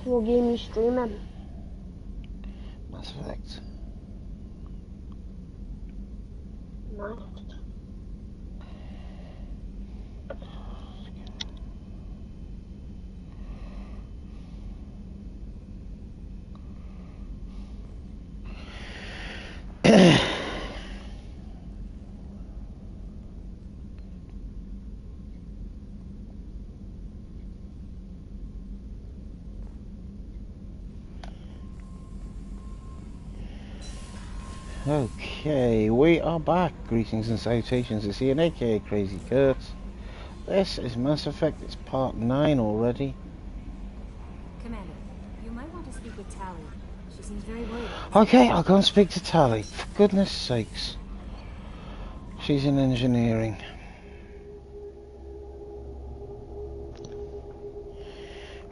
What game are you streaming? Mass Effect. Nice. Okay, we are back. Greetings and salutations. It's Ian, aka Crazy Kurt. This is Mass Effect. It's part 9 already. Commander, you might want to speak with Tali. She seems very worried. Okay, I'll go and speak to Tali. For goodness sakes. She's in engineering.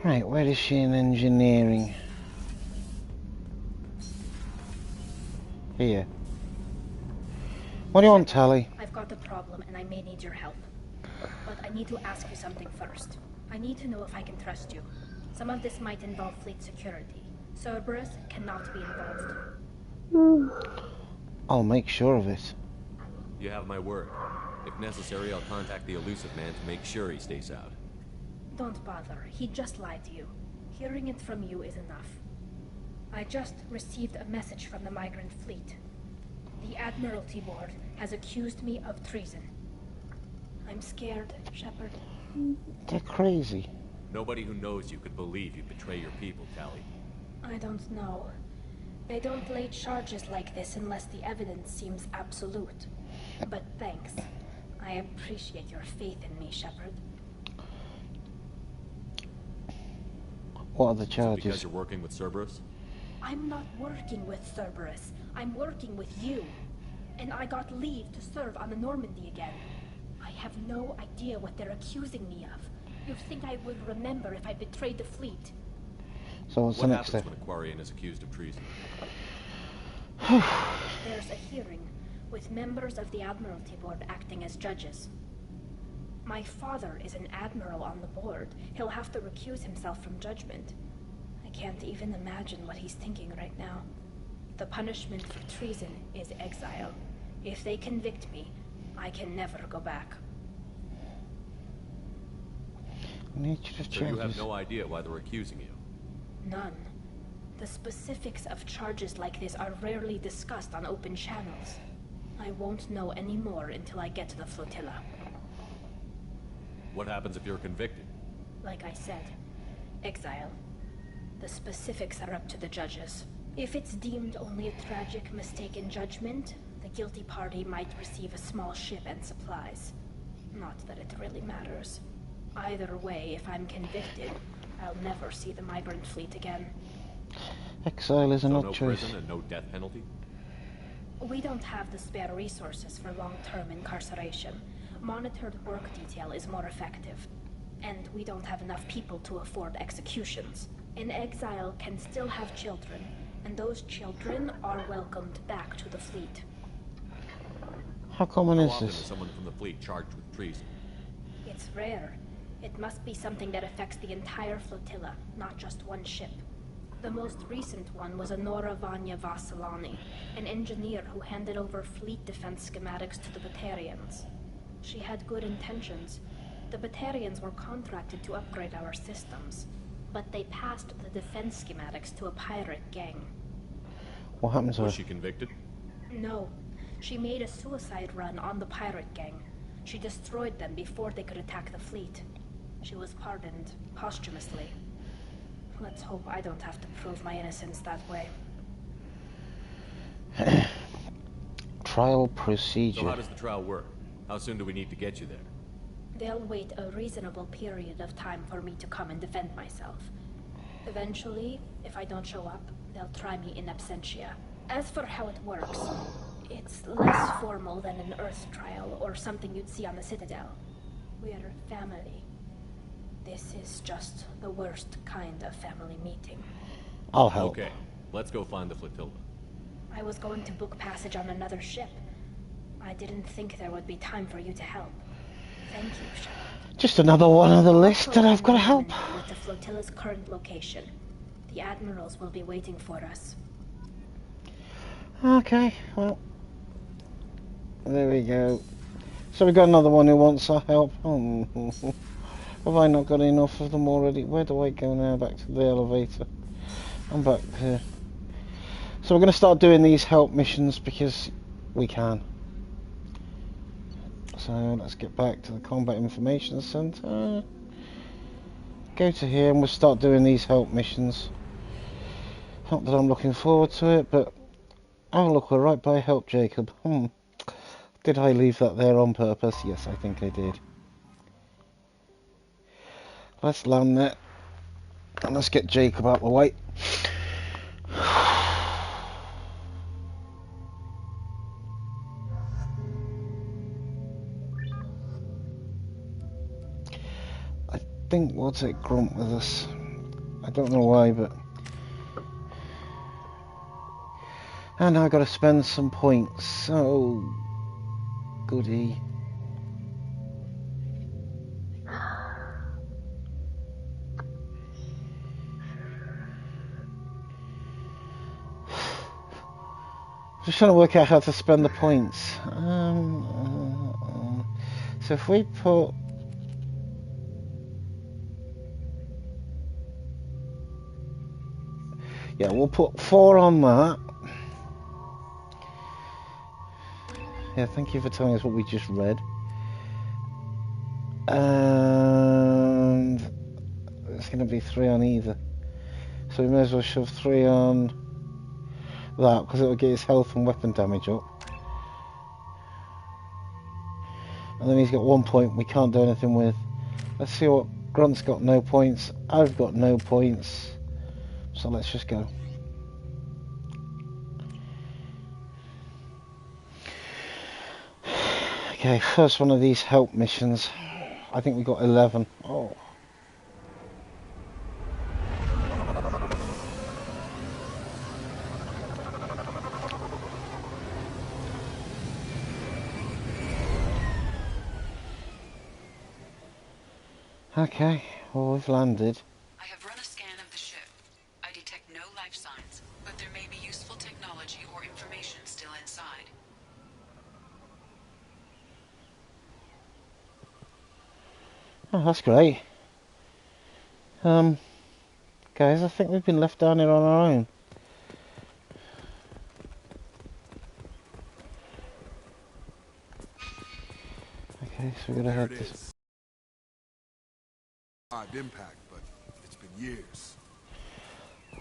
Right, where is she in engineering? Here. What do you want, Tali? I've got a problem and I may need your help. But I need to ask you something first. I need to know if I can trust you. Some of this might involve fleet security. Cerberus cannot be involved. I'll make sure of it. You have my word. If necessary, I'll contact the Illusive Man to make sure he stays out. Don't bother. He just lied to you. Hearing it from you is enough. I just received a message from the migrant fleet. The Admiralty Board has accused me of treason. I'm scared, Shepard. They're crazy. Nobody who knows you could believe you betray your people, Tali. I don't know. They don't lay charges like this unless the evidence seems absolute. But thanks. I appreciate your faith in me, Shepard. What are the Is it charges? because you're working with Cerberus? I'm not working with Cerberus. I'm working with you. And I got leave to serve on the Normandy again. I have no idea what they're accusing me of. You'd think I would remember if I betrayed the fleet. So what's the What next happens step? when Aquarian is accused of treason? There's a hearing with members of the Admiralty Board acting as judges. My father is an admiral on the board. He'll have to recuse himself from judgment. I can't even imagine what he's thinking right now. The punishment for treason is exile. If they convict me, I can never go back. Nature of So you have charges. no idea why they're accusing you? None. The specifics of charges like this are rarely discussed on open channels. I won't know any more until I get to the flotilla. What happens if you're convicted? Like I said, exile. The specifics are up to the judges. If it's deemed only a tragic mistake in judgment, the guilty party might receive a small ship and supplies. Not that it really matters. Either way, if I'm convicted, I'll never see the migrant fleet again. Exile is So an odd no choice. prison and no death penalty? We don't have the spare resources for long-term incarceration. Monitored work detail is more effective. And we don't have enough people to afford executions. An exile can still have children, and those children are welcomed back to the fleet. How common How is often is this? someone from the fleet charged with treason? It's rare. It must be something that affects the entire flotilla, not just one ship. The most recent one was Honora Vanya Vassilani, an engineer who handed over fleet defense schematics to the Batarians. She had good intentions. The Batarians were contracted to upgrade our systems, but they passed the defense schematics to a pirate gang. What happened to her? Was she convicted? No, she made a suicide run on the pirate gang. She destroyed them before they could attack the fleet. She was pardoned posthumously. Let's hope I don't have to prove my innocence that way. Trial So how procedure. does the trial work? How soon do we need to get you there? They'll wait a reasonable period of time for me to come and defend myself. Eventually, if I don't show up, they'll try me in absentia. As for how it works, it's less formal than an Earth trial or something you'd see on the Citadel. We're family. This is just the worst kind of family meeting. I'll help. Okay, let's go find the flotilla. I was going to book passage on another ship. I didn't think there would be time for you to help. Thank you, Shepard. Just another one on the list that I've got to help. With the flotilla's current location. The admirals will be waiting for us. Okay, well, there we go. So we got another one who wants our help. Oh, have I not got enough of them already? Where do I go now? Back to the elevator. I'm back here. So we're going to start doing these help missions because we can. So let's get back to the Combat Information Center. Go to here and we'll start doing these help missions. Not that I'm looking forward to it, but oh look, we're right by help Jacob. Did I leave that there on purpose? Yes, I think I did. Let's land there and let's get Jacob out of the way. I think we'll take Grunt with us. I don't know why, but... And now I've got to spend some points, so... Goody. Just trying to work out how to spend the points. So if we put... Yeah, we'll put 4 on that. Yeah, thank you for telling us what we just read. And it's going to be 3 on either. So we may as well shove 3 on that, because it'll get his health and weapon damage up. And then he's got 1 point we can't do anything with. Let's see what... Grunt's got no points. I've got no points. So let's just go. Okay, first one of these help missions. I think we got 11. Oh. Okay, well we've landed. I have run a scan of the ship. I detect no life signs, but there may be useful technology or information still inside. Oh, that's great. Guys, I think we've been left down here on our own. Okay, so we're gonna head this. Odd impact, but it's been years.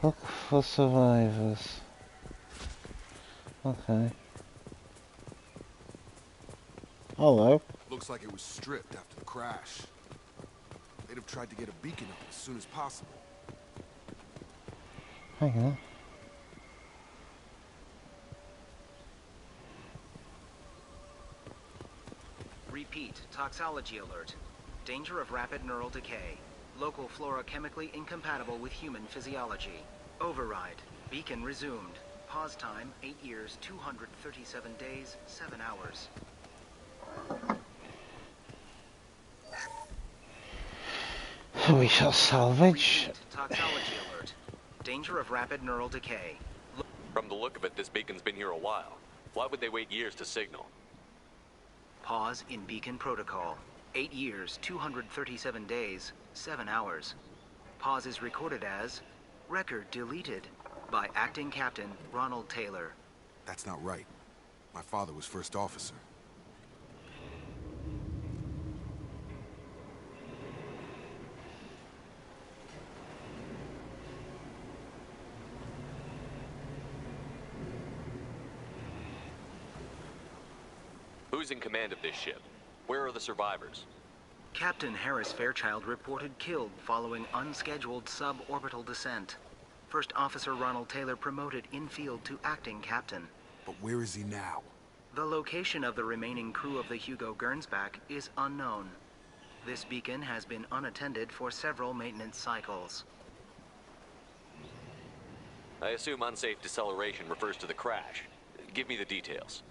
Look for survivors. Okay. Hello. Looks like it was stripped after the crash. They'd have tried to get a beacon up as soon as possible. Hang on. Repeat, toxology alert. Danger of rapid neural decay. Local flora chemically incompatible with human physiology. Override. Beacon resumed. Pause time, 8 years, 237 days, 7 hours. We shall salvage. Repeat, toxology alert. Danger of rapid neural decay. From the look of it, this beacon's been here a while. Why would they wait years to signal? Pause in beacon protocol. 8 years, 237 days, 7 hours. Pause is recorded as record deleted by Acting Captain Ronald Taylor. That's not right. My father was first officer. Who's in command of this ship? Where are the survivors? Captain Harris Fairchild reported killed following unscheduled suborbital descent. First Officer Ronald Taylor promoted in-field to acting captain. But where is he now? The location of the remaining crew of the Hugo Gernsback is unknown. This beacon has been unattended for several maintenance cycles. I assume unsafe deceleration refers to the crash. Give me the details.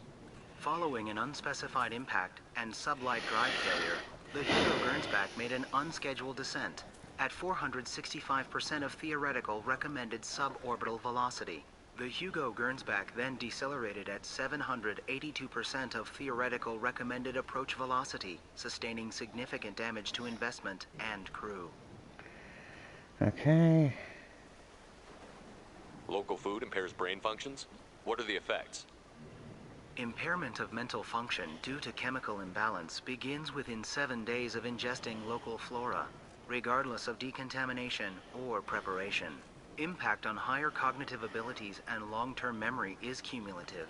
Following an unspecified impact and sublight drive failure, the Hugo Gernsback made an unscheduled descent. at 465% of theoretical recommended suborbital velocity. The Hugo Gernsback then decelerated at 782% of theoretical recommended approach velocity, sustaining significant damage to investment and crew. Okay. Local food impairs brain functions? What are the effects? Impairment of mental function due to chemical imbalance begins within 7 days of ingesting local flora, regardless of decontamination or preparation. Impact on higher cognitive abilities and long-term memory is cumulative,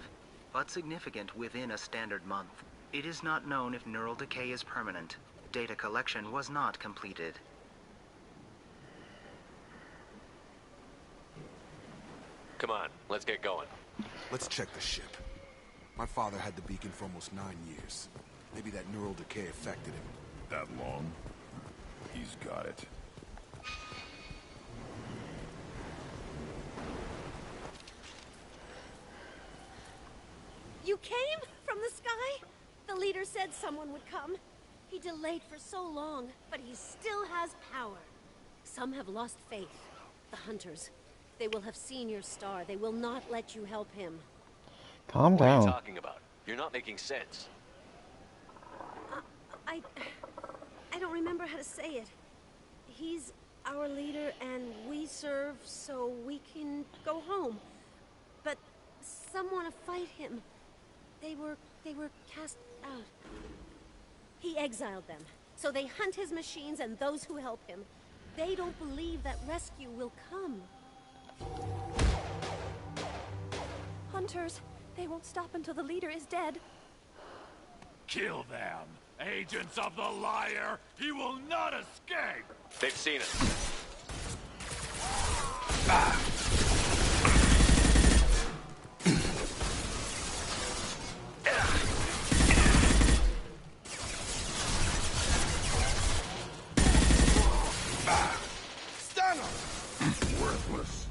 but significant within a standard month. It is not known if neural decay is permanent. Data collection was not completed. Come on, let's get going. Let's check the ship. My father had the beacon for almost 9 years. Maybe that neural decay affected him. That long? He's got it. You came? From the sky? The leader said someone would come. He delayed for so long, but he still has power. Some have lost faith. The hunters. They will have seen your star. They will not let you help him. Calm What are down. you talking about? You're not making sense. I don't remember how to say it. He's our leader and we serve so we can go home. But some want to fight him. They were cast out. He exiled them. So they hunt his machines and those who help him. They don't believe that rescue will come. Hunters, they won't stop until the leader is dead. Kill them! Agents of the liar! He will not escape! They've seen us. Stand up! Worthless.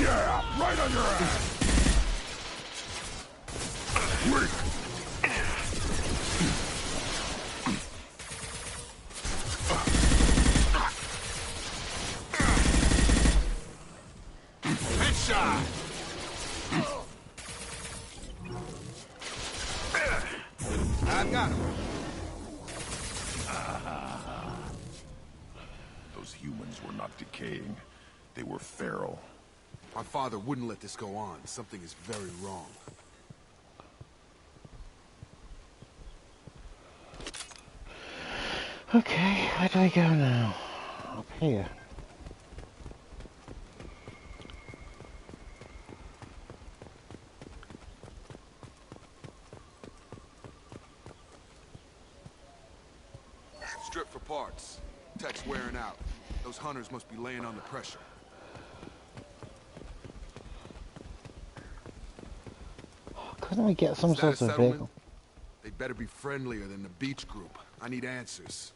Yeah, right on your ass! Weak! Headshot! I got him. Those humans were not decaying. They were feral. My father wouldn't let this go on. Something is very wrong. Okay, where do I go now? Up here. Strip for parts. Tech's wearing out. Those hunters must be laying under pressure. Couldn't we get some Is that sort a of settlement? vehicle? They'd better be friendlier than the beach group. I need answers.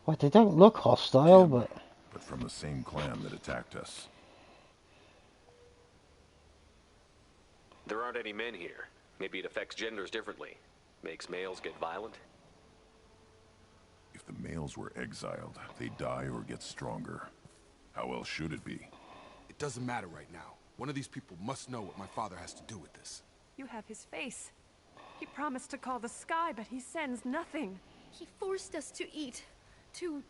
Well, they don't look hostile, but from the same clan that attacked us. There aren't any men here. Maybe it affects genders differently. Makes males get violent. If the males were exiled, they die or get stronger. How else should it be? It doesn't matter right now. One of these people must know what my father has to do with this. You have his face. He promised to call the sky, but he sends nothing. He forced us to eat, to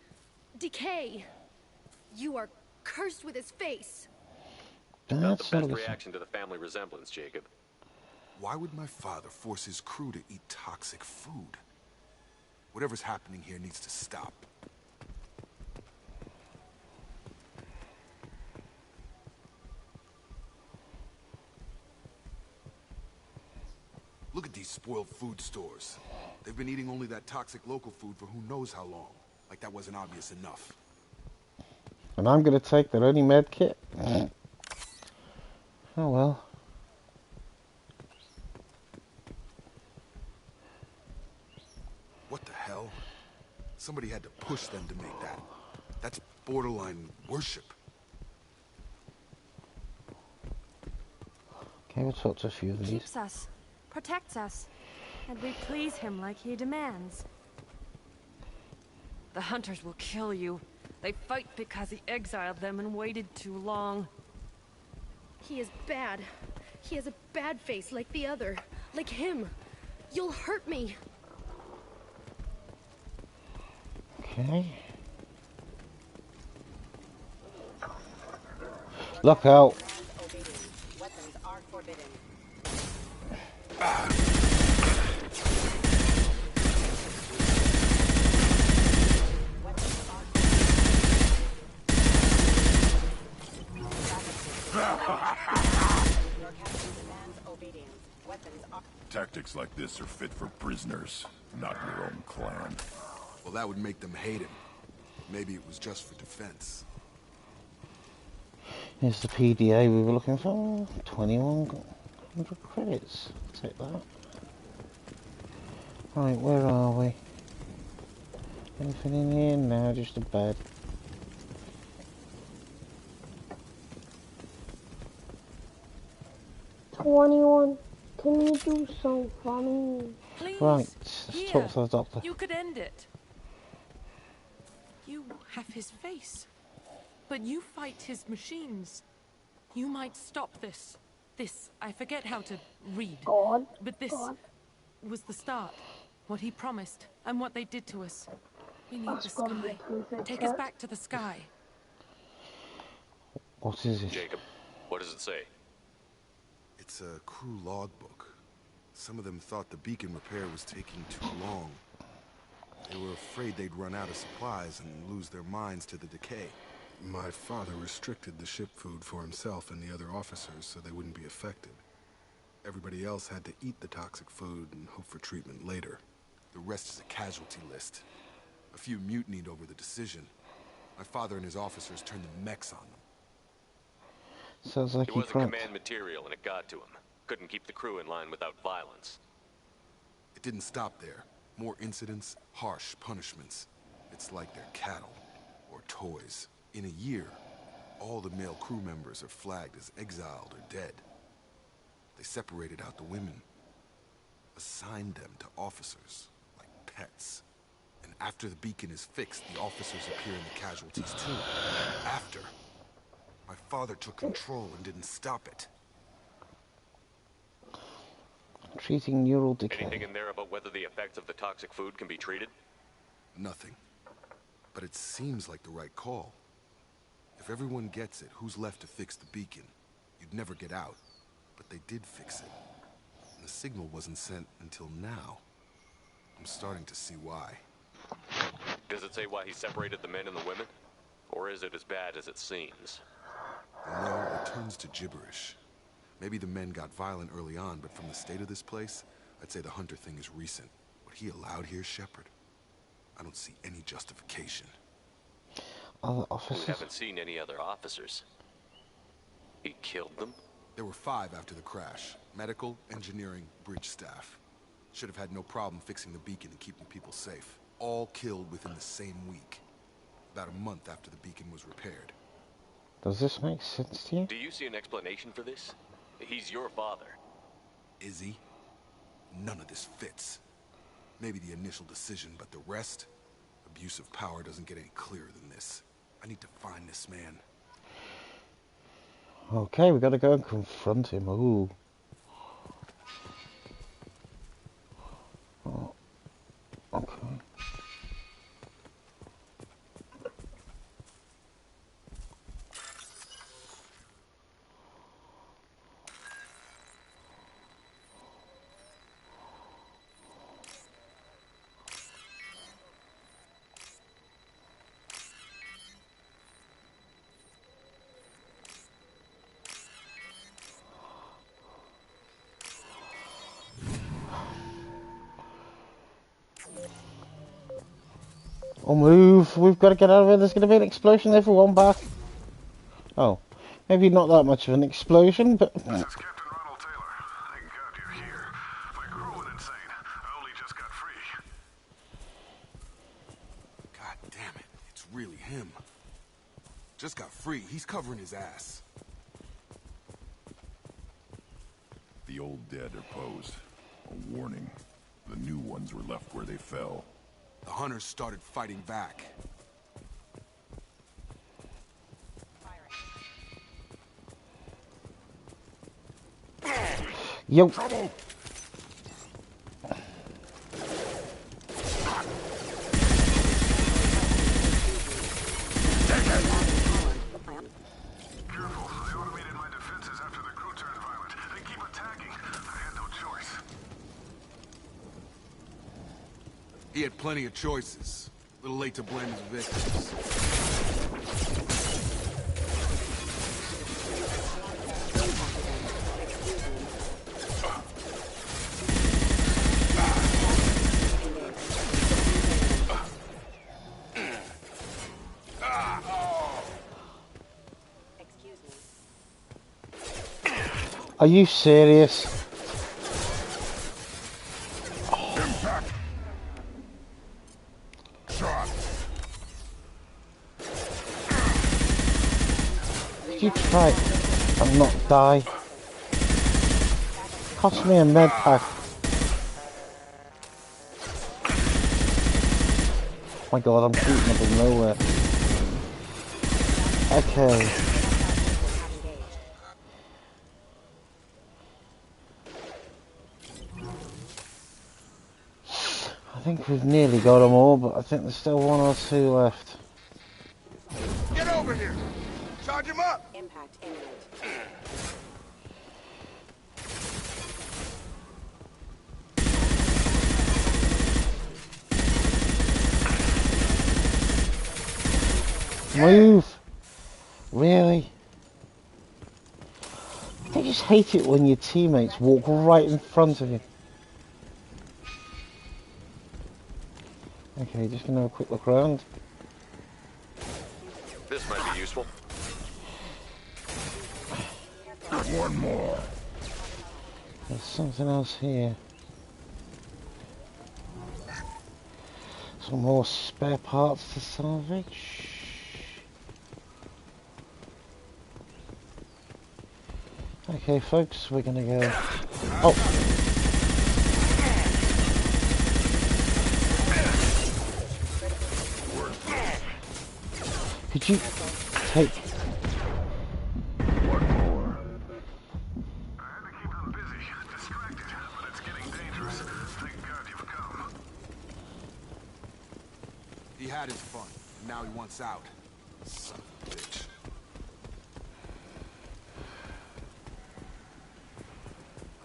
decay. You are cursed with his face. Not that's the not best the reaction to the family resemblance, Jacob. Why would my father force his crew to eat toxic food? Whatever's happening here needs to stop. Look at these spoiled food stores. They've been eating only that toxic local food for who knows how long. Like that wasn't obvious enough. And I'm going to take their only med kit? Oh well. What the hell? Somebody had to push them to make that. That's borderline worship. Okay, we'll talk to a few of these. Keeps us, protects us, and we please him like he demands. The hunters will kill you. They fight because he exiled them and waited too long. He is bad. He has a bad face like the other. Like him. You'll hurt me. Okay. Look out. Weapons are forbidden. Tactics like this are fit for prisoners, not your own clan. Well, that would make them hate him. Maybe it was just for defense. Here's the PDA we were looking for. 2100 credits. Take that. Right, where are we? Anything in here? No, just a bed. $21. Can you do something for me? Please, Right, let's talk to the doctor. You could end it. You have his face, but you fight his machines. You might stop this. This, I forget how to read. God. But this was the start. What he promised, and what they did to us. We need the sky. Take us back to the sky. What is it? Jacob, what does it say? It's a crew logbook. Some of them thought the beacon repair was taking too long. They were afraid they'd run out of supplies and lose their minds to the decay. My father restricted the ship food for himself and the other officers so they wouldn't be affected. Everybody else had to eat the toxic food and hope for treatment later. The rest is a casualty list. A few mutinied over the decision. My father and his officers turned the mechs on them. Sounds like It he wasn't cracked. command material and it got to him. Couldn't keep the crew in line without violence. It didn't stop there. More incidents, harsh punishments. It's like they're cattle or toys. In a year, all the male crew members are flagged as exiled or dead. They separated out the women, assigned them to officers, like pets. And after the beacon is fixed, the officers appear in the casualties too. After, my father took control and didn't stop it. Treating neural decay. Anything in there about whether the effects of the toxic food can be treated? Nothing. But it seems like the right call. If everyone gets it, who's left to fix the beacon? You'd never get out. But they did fix it. And the signal wasn't sent until now. I'm starting to see why. Does it say why he separated the men and the women? Or is it as bad as it seems? No, it turns to gibberish. Maybe the men got violent early on, but from the state of this place, I'd say the Hunter thing is recent. What he allowed here, Shepard, I don't see any justification. Other We officers? haven't seen any other officers. He killed them? There were 5 after the crash. Medical, engineering, bridge staff. Should have had no problem fixing the beacon and keeping people safe. All killed within the same week. About a month after the beacon was repaired. Does this make sense to you? Do you see an explanation for this? He's your father. Is he? None of this fits. Maybe the initial decision, but the rest? Abuse of power doesn't get any clearer than this. I need to find this man. Okay, we gotta go and confront him. Ooh. Oh. Okay. Oh, move. We've got to get out of here. There's going to be an explosion. Everyone back. Oh. Maybe not that much of an explosion, but... This is Captain Ronald Taylor. Thank God you're here. My crew went insane. I only just got free. God damn it. It's really him. Just got free. He's covering his ass. The old dead are posed. A warning. The new ones were left where they fell. The hunters started fighting back. Yo. Trouble! Careful. I automated my defenses after the crew turned violent. They keep attacking. I had no choice. He had plenty of choices. A little late to blame his victims. Are you serious? Impact! Shot! Did you try and not die? Cost me a med pack. Oh my god, I'm shooting up in nowhere. Okay. I think we've nearly got them all, but I think there's still one or two left. Get over here! Charge him up! Impact imminent. Move! Really? I just hate it when your teammates walk right in front of you. Okay, just gonna have a quick look around. This might be useful. One more. There's something else here. Some more spare parts to salvage. Okay, folks, we're gonna go. Oh! Could you take... One more. I had to keep them busy, distracted, but it's getting dangerous. Thank God you've come. He had his fun, and now he wants out. Son of a bitch.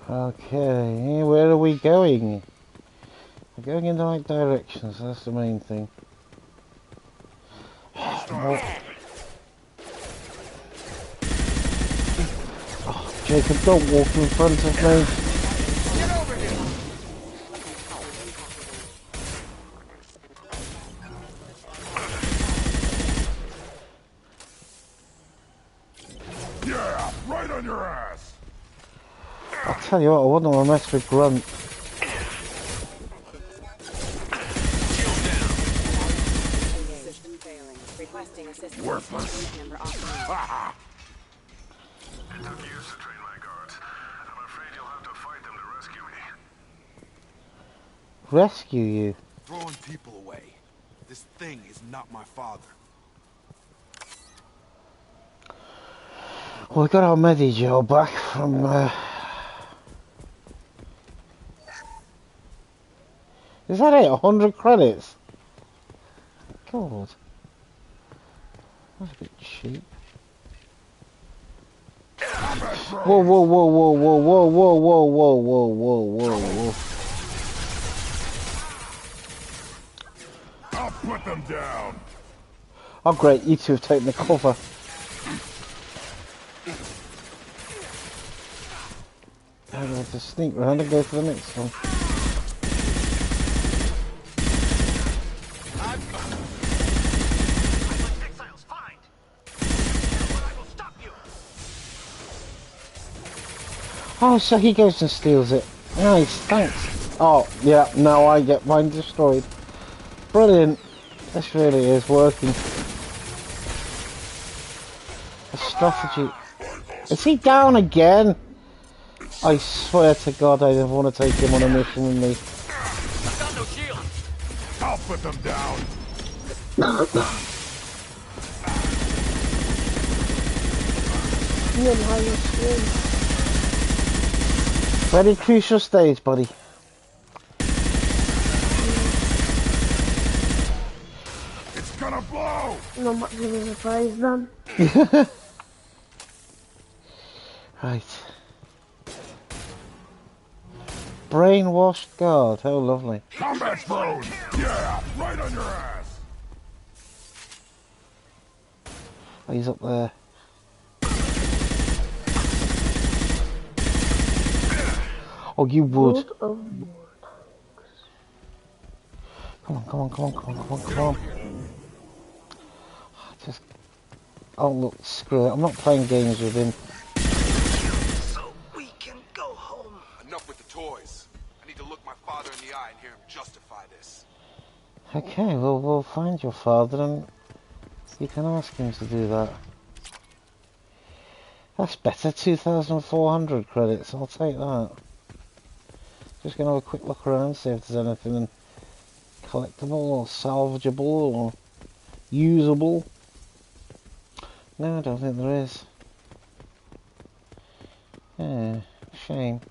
Okay, where are we going? We're going in the right direction, so that's the main thing. Oh, Jacob, don't walk in front of me. Get over here! Yeah, right on your ass. I'll tell you what, I wouldn't want to mess with Grunt. System failing. Requesting assistance. Worthless. Number authorized. It took years to train my guards. I'm afraid you'll have to fight them to rescue me. Rescue you? Throwing people away. This thing is not my father. Well, we got our Medi-gel back from... Is that it? 100 credits? God. That's a bit cheap. Whoa, whoa, whoa, whoa, whoa, whoa, whoa, whoa, whoa, whoa, whoa, whoa, whoa. I'll put them down. Oh great, you two have taken the cover. I'm going to sneak round and go for the next one. Oh, so he goes and steals it. Nice, thanks. Oh, yeah, now I get mine destroyed. Brilliant. This really is working. A strategy. Is he down again? I swear to God, I don't want to take him on a mission with me. I've got no shield. I'll put them down. You and how you swim. Very crucial stage, buddy. It's gonna blow. Not much of a surprise then. Right. Brainwashed guard, how lovely. Combat thrown. Yeah, right on your ass. Oh, he's up there. Oh, you would. Come on, come on, come on, come on, come on, come on. Just... Oh, look, screw it. I'm not playing games with him. So we can go home. Enough with the toys. I need to look my father in the eye and hear him justify this. Okay, well, we'll find your father and you can ask him to do that. That's better, 2,400 credits, I'll take that. Just gonna have a quick look around, see if there's anything collectible or salvageable or usable. No, I don't think there is. Yeah, shame.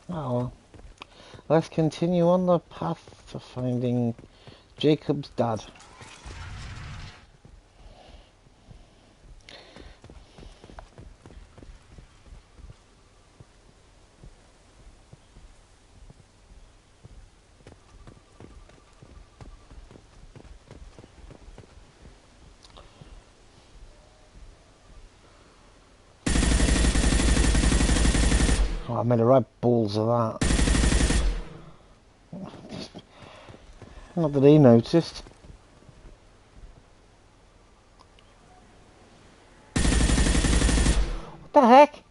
Oh well. Let's continue on the path to finding Jacob's dad. Oh, I made a right balls of that. Not that he noticed. What the heck?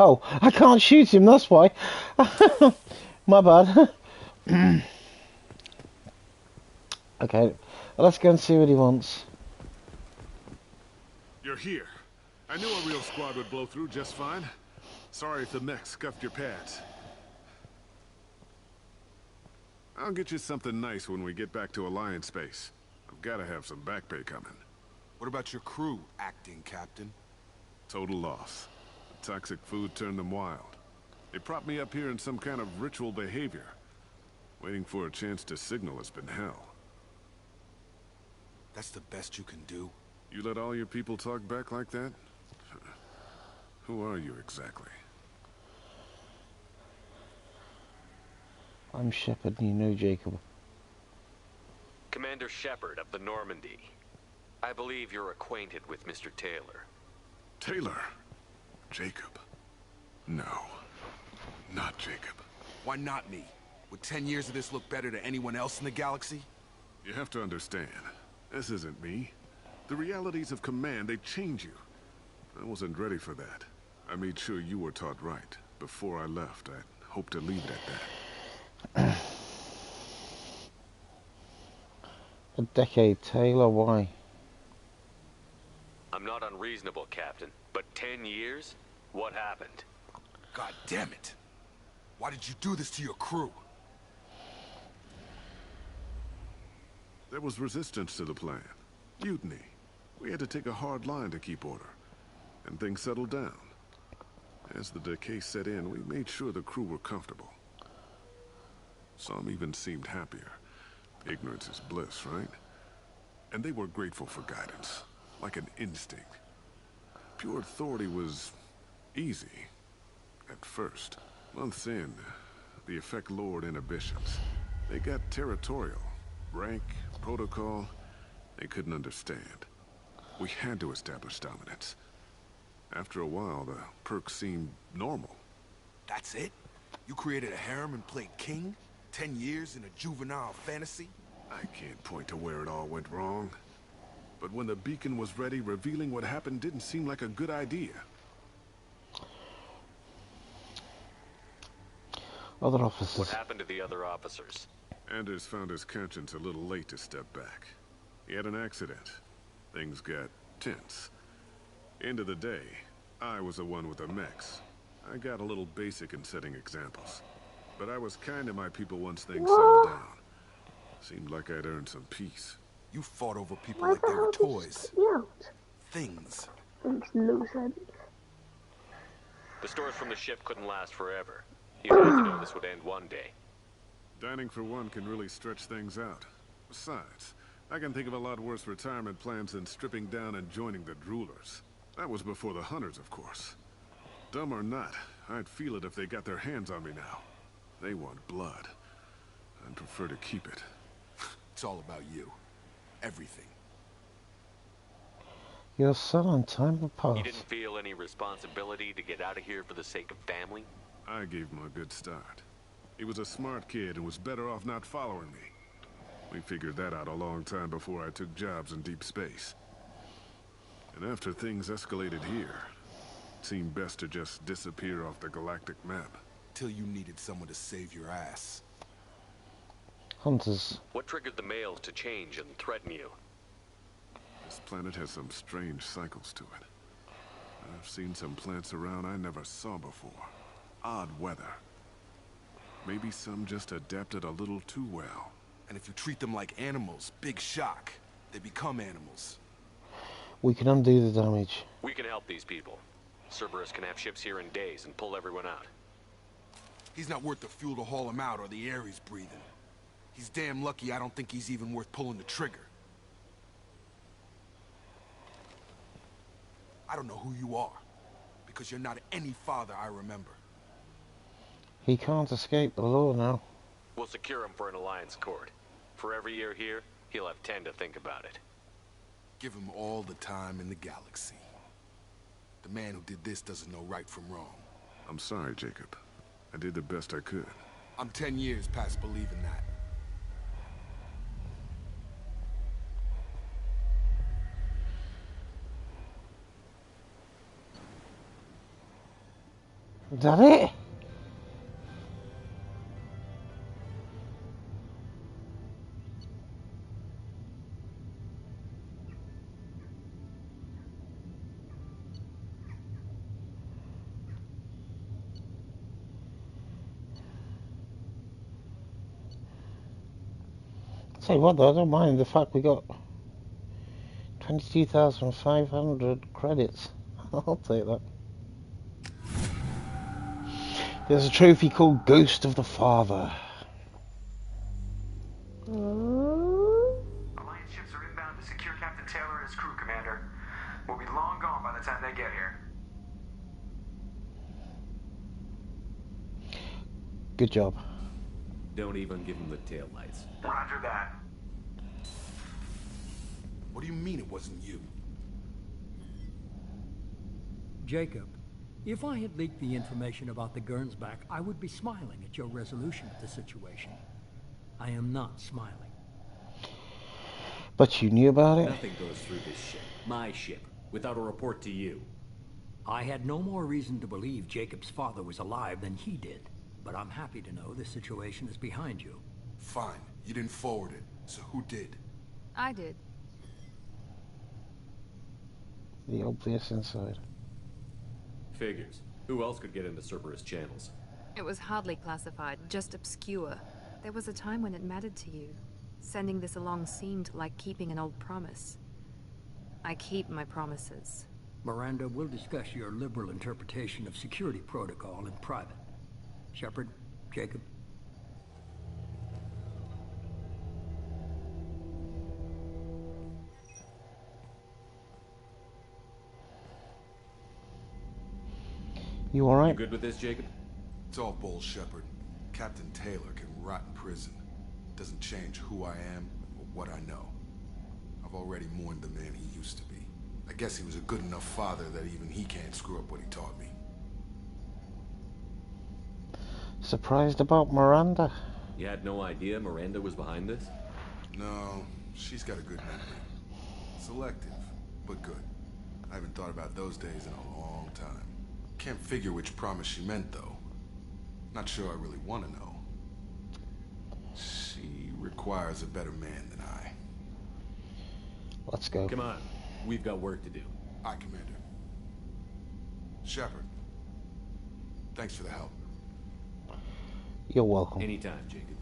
Oh, I can't shoot him, that's why. My bad. Okay, let's go and see what he wants. You're here. I knew a real squad would blow through just fine. Sorry if the mech scuffed your pads. I'll get you something nice when we get back to Alliance Base. I've got to have some back pay coming. What about your crew, acting captain? Total loss. The toxic food turned them wild. They propped me up here in some kind of ritual behavior. Waiting for a chance to signal has been hell. That's the best you can do? You let all your people talk back like that? Who are you exactly? I'm Shepard and you know Jacob. Commander Shepard of the Normandy. I believe you're acquainted with Mr. Taylor. Taylor? Jacob? No. Not Jacob. Why not me? Would 10 years of this look better to anyone else in the galaxy? You have to understand, this isn't me. The realities of command, they change you. I wasn't ready for that. I made sure you were taught right. Before I left, I hoped to leave it at that. A decade, Taylor, why? I'm not unreasonable, Captain, but 10 years? What happened? God damn it! Why did you do this to your crew? There was resistance to the plan. Mutiny. We had to take a hard line to keep order. And things settled down. As the decay set in, we made sure the crew were comfortable. Some even seemed happier. Ignorance is bliss, right? And they were grateful for guidance, like an instinct. Pure authority was easy, at first. Months in, the effect lowered inhibitions. They got territorial. Rank, protocol, they couldn't understand. We had to establish dominance. After a while, the perks seemed normal. That's it? You created a harem and played king? 10 years in a juvenile fantasy? I can't point to where it all went wrong. But when the beacon was ready, revealing what happened didn't seem like a good idea. Other officers. What happened to the other officers? Anders found his conscience a little late to step back. He had an accident. Things got tense. End of the day, I was the one with the mechs. I got a little basic in setting examples. But I was kind to my people once things settled down. Seemed like I'd earned some peace. You fought over people Why like the they hell were did you toys. spit me out? Things. Makes no sense. The stores from the ship couldn't last forever. You had to know this would end one day. Dining for one can really stretch things out. Besides, I can think of a lot worse retirement plans than stripping down and joining the Droolers. That was before the Hunters, of course. Dumb or not, I'd feel it if they got their hands on me now. They want blood. I'd prefer to keep it. It's all about you. Everything. Your son and time have passed. You didn't feel any responsibility to get out of here for the sake of family? I gave him a good start. He was a smart kid and was better off not following me. We figured that out a long time before I took jobs in deep space. And after things escalated here, it seemed best to just disappear off the galactic map. Till you needed someone to save your ass. Hunters. What triggered the males to change and threaten you? This planet has some strange cycles to it. I've seen some plants around I never saw before. Odd weather. Maybe some just adapted a little too well. And if you treat them like animals, big shock. They become animals. We can undo the damage. We can help these people. Cerberus can have ships here in days and pull everyone out. He's not worth the fuel to haul him out or the air he's breathing. He's damn lucky I don't think he's even worth pulling the trigger. I don't know who you are, because you're not any father I remember. He can't escape the law now. We'll secure him for an Alliance court. For every year here, he'll have 10 to think about it. Give him all the time in the galaxy. The man who did this doesn't know right from wrong. I'm sorry, Jacob. I did the best I could. I'm 10 years past believing that. Is that it? Say what though, I don't mind the fact we got 22,500 credits. I'll take that. There's a trophy called Ghost of the Father. Alliance ships are inbound to secure Captain Taylor and his crew, Commander. We'll be long gone by the time they get here. Good job. Don't even give him the taillights. Roger that. What do you mean it wasn't you? Jacob, if I had leaked the information about the Gernsback, I would be smiling at your resolution of the situation. I am not smiling. But you knew about it? Nothing goes through this ship, my ship, without a report to you. I had no more reason to believe Jacob's father was alive than he did. But I'm happy to know the situation is behind you. Fine. You didn't forward it. So who did? I did. The obvious inside. Figures. Who else could get into Cerberus channels? It was hardly classified, just obscure. There was a time when it mattered to you. Sending this along seemed like keeping an old promise. I keep my promises. Miranda, we'll discuss your liberal interpretation of security protocol in private. Shepard, Jacob. You alright? You good with this, Jacob? It's all bull, Shepard. Captain Taylor can rot in prison. Doesn't change who I am or what I know. I've already mourned the man he used to be. I guess he was a good enough father that even he can't screw up what he taught me. Surprised about Miranda? You had no idea Miranda was behind this? No, she's got a good memory. Selective, but good. I haven't thought about those days in a long time. Can't figure which promise she meant, though. Not sure I really want to know. She requires a better man than I. Let's go. Come on. We've got work to do. Aye, Commander. Shepard. Thanks for the help. You're welcome. Anytime, Jacob.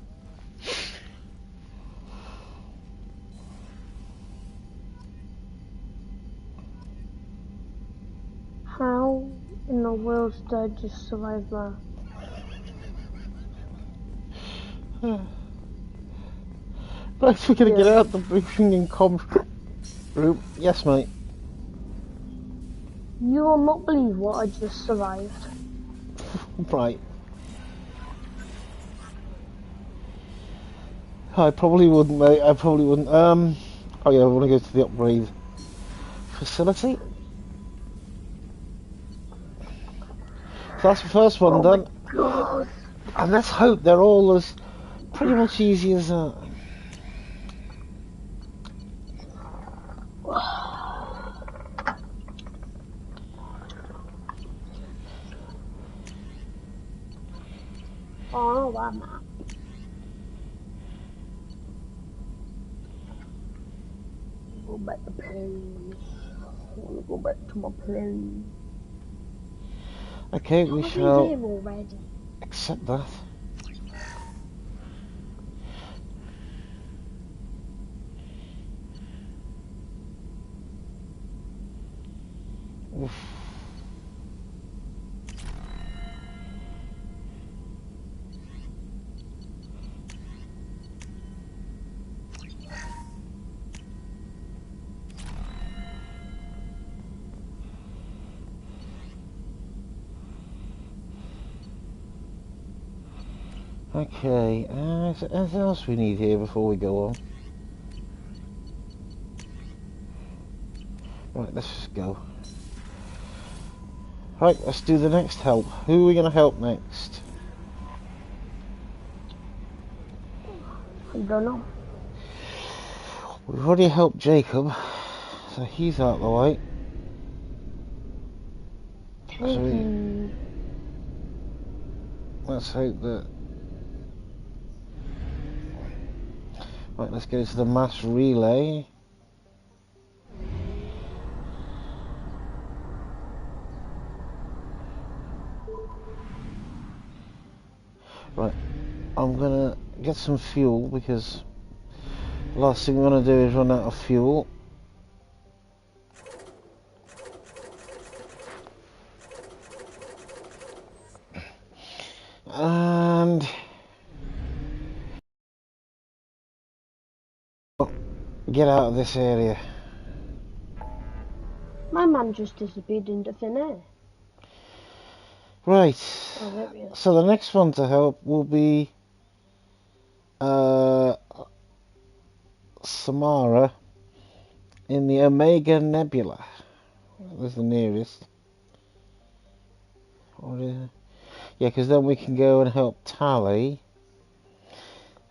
How in the world did I just survive that? Right, we're gonna get out the briefing and comm room. Yes, mate. You will not believe what I just survived. Right. I probably wouldn't, mate. I probably wouldn't. Oh yeah, I want to go to the upgrade facility. So that's the first one done. God. And let's hope they're all as pretty much easy as that. Oh, that map. Go back to plane. I want to go back to my plane. Okay, we How shall are we there already? accept that. Oof. Okay, is there anything else we need here before we go on? Right, let's just go. Right, let's do the next help. Who are we going to help next? I don't know. We've already helped Jacob, so he's out the way. So let's hope that... Right, let's go to the mass relay. Right, I'm gonna get some fuel because the last thing we're gonna do is run out of fuel. And get out of this area. My man just disappeared into thin air. Right. Oh, there he is. So the next one to help will be Samara in the Omega Nebula. There's the nearest. Yeah, because then we can go and help Tali.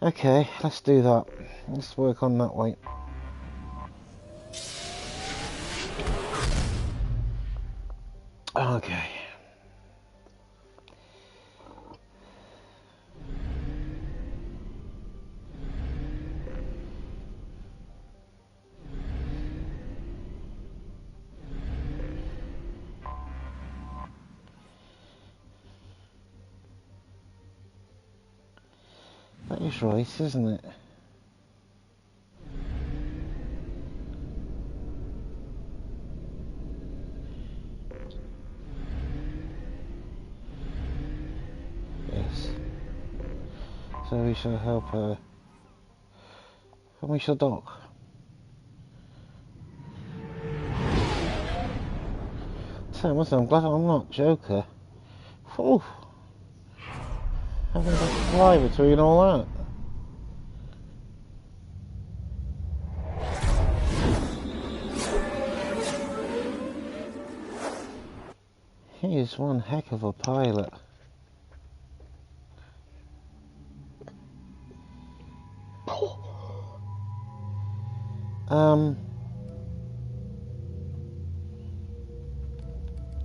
Okay, let's do that. Let's work on that way. Okay. That is right, isn't it? Yes. So we shall help her. And we shall dock. Thomas, I'm glad I'm not Joker. Whew. Having to fly between all that. He is one heck of a pilot.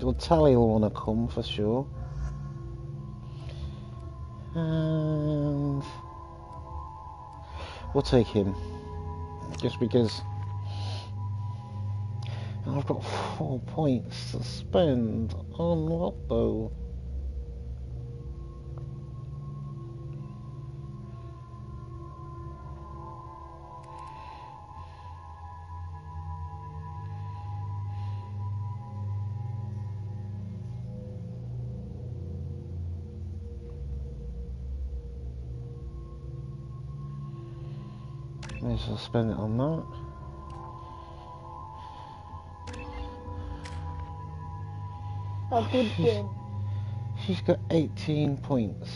Well, Tally will want to come for sure. And we'll take him. Just because I've got 4 points to spend on what though? May as well spend it on that. A good game. She's got 18 points.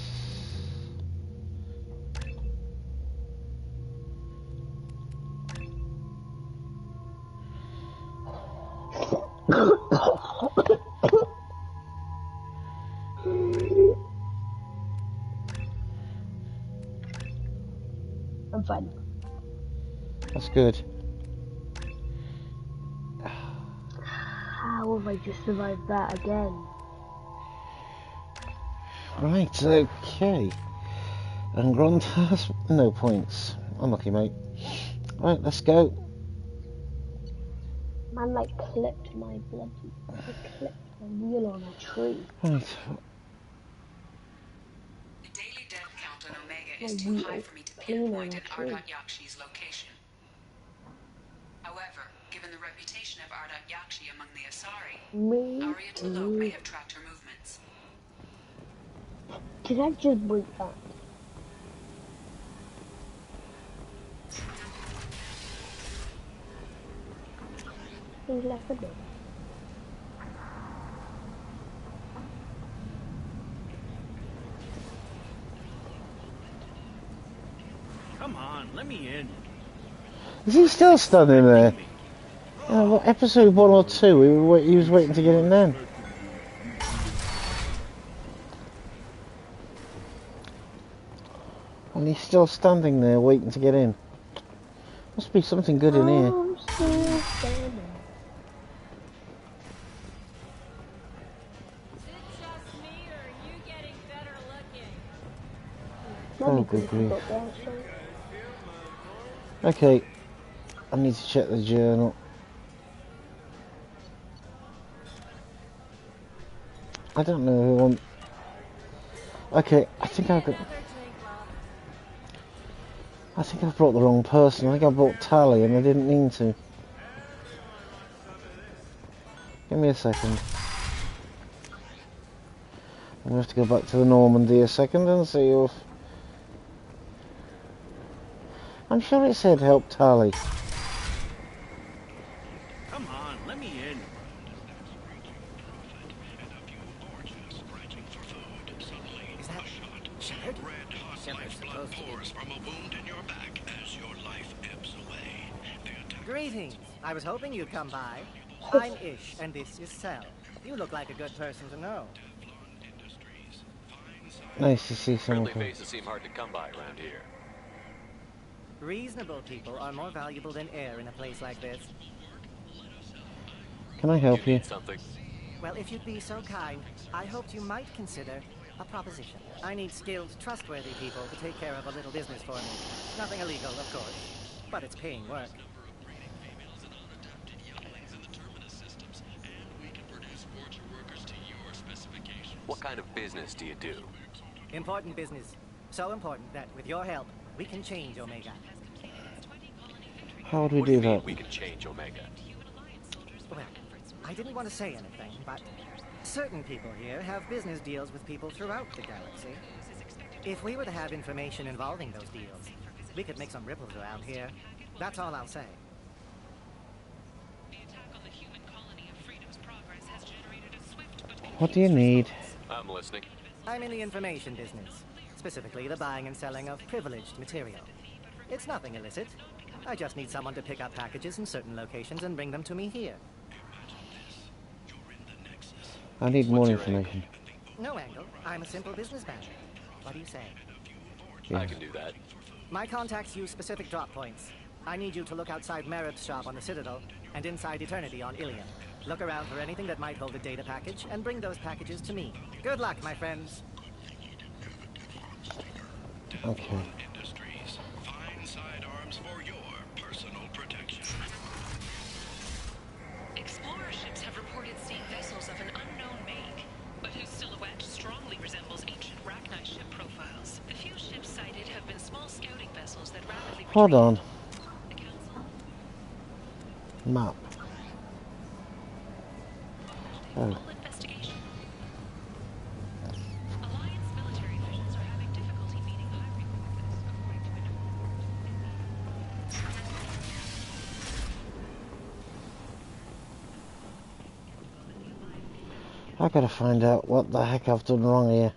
I'm fine. That's good. How have I just survived that again? Right, okay. And Grant has no points. Unlucky, mate. Right, let's go. Man, like, clipped my bloody... clipped my wheel on a tree. Right. The daily death count on Omega is too high for me to pinpoint an Ardat Yakshi's location. However, given the reputation of Ardat Yakshi among the Asari, Arya T'Loak may have tracked her movements. Did I just break that? He's left a bit. Come on, let me in. Is he still standing there? What, episode 1 or 2? He was waiting to get in then. And he's still standing there waiting to get in. Must be something good in here. I'm still standing. Oh, good grief. Okay, I need to check the journal. I don't know who I'm... Okay, I think I've brought the wrong person. I think I brought Tally and I didn't mean to. Give me a second. I'm going to have to go back to the Normandy a second and see if... I'm sure it said help Tally. Come on, let me in. Is that Shepard? Shepard's supposed to be. From a wound in your back as your life ebbs away. Greetings. I was hoping you'd come by. I'm Ish, and this is Cell. You look like a good person to know. Nice to see someone. Friendly faces seem hard to come by around here. Reasonable people are more valuable than air in a place like this. Can I help you? Something. Well, if you'd be so kind, I hoped you might consider a proposition. I need skilled, trustworthy people to take care of a little business for me. Nothing illegal, of course, but it's paying work. What kind of business do you do? Important business. So important that, with your help, we can change Omega. How would we do that? We can change Omega. Well, I didn't want to say anything, but certain people here have business deals with people throughout the galaxy. If we were to have information involving those deals, we could make some ripples around here. That's all I'll say. What do you need? I'm listening. I'm in the information business, specifically the buying and selling of privileged material. It's nothing illicit. I just need someone to pick up packages in certain locations and bring them to me here. I need more information. No, Angle. I'm a simple businessman. What do you say? Yeah. I can do that. My contacts use specific drop points. I need you to look outside Merib's shop on the Citadel and inside Eternity on Ilion. Look around for anything that might hold a data package, and bring those packages to me. Good luck, my friends. Okay. Industries. Fine sidearms for your personal protection. Explorer ships have reported seeing vessels of an unknown make, but whose silhouette strongly resembles ancient Rachni ship profiles. The few ships sighted have been small scouting vessels that rapidly Hold on. The council. Map. Oh. Full investigation. Alliance military officials are having difficulty meeting hiring quotas, according to an I gotta find out what the heck I've done wrong here.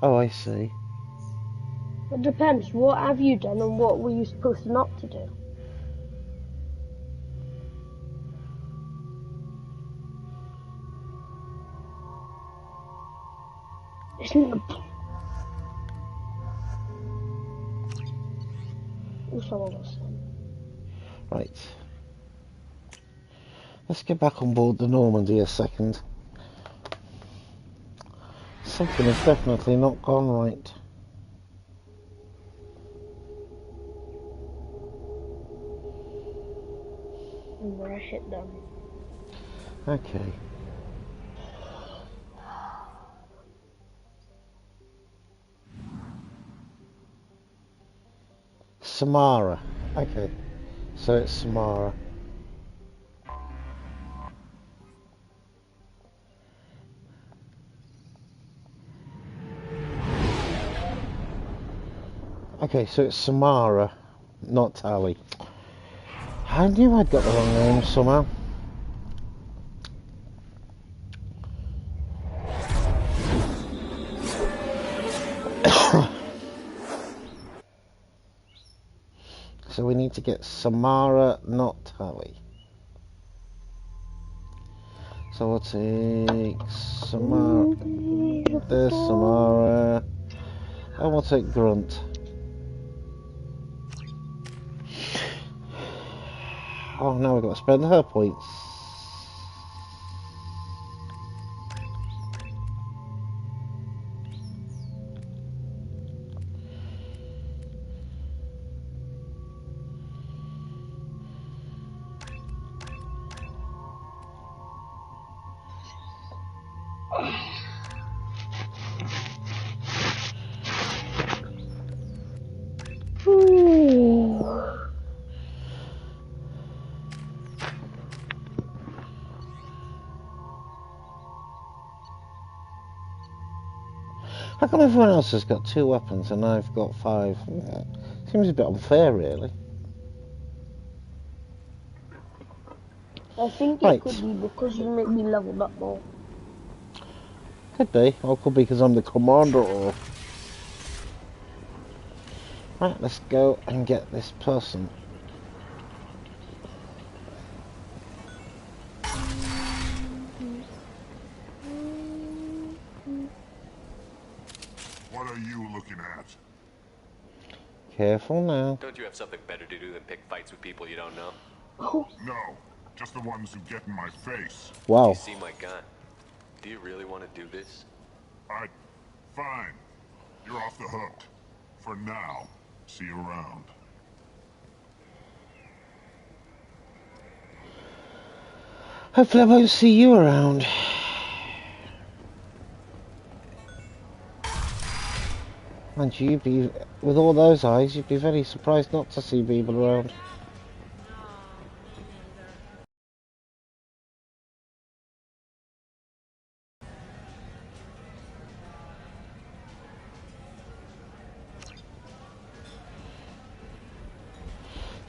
Oh, I see. It depends. What have you done and what were you supposed not to do? Isn't the... Right. Let's get back on board the Normandy a second. Something has definitely not gone right. And where I hit them. Okay. Samara. Okay. So it's Samara. Okay, so it's Samara, not Tali. I knew I'd got the wrong name somehow. So we need to get Samara, not Tali. So we'll take Samara. There's Samara. And we'll take Grunt. Oh, now we've got to spend her points. How come everyone else has got 2 weapons and I've got 5? Seems a bit unfair, really. I think it could be because you make me leveled up more. Could be, or could be because I'm the commander, or... Right, let's go and get this person. What are you looking at? Careful now. Don't you have something better to do than pick fights with people you don't know? No, just the ones who get in my face. Wow. You see my gun. Do you really want to do this? Fine. You're off the hook. For now. See you around. Hopefully I won't see you around. And you'd be, with all those eyes, you'd be very surprised not to see people around.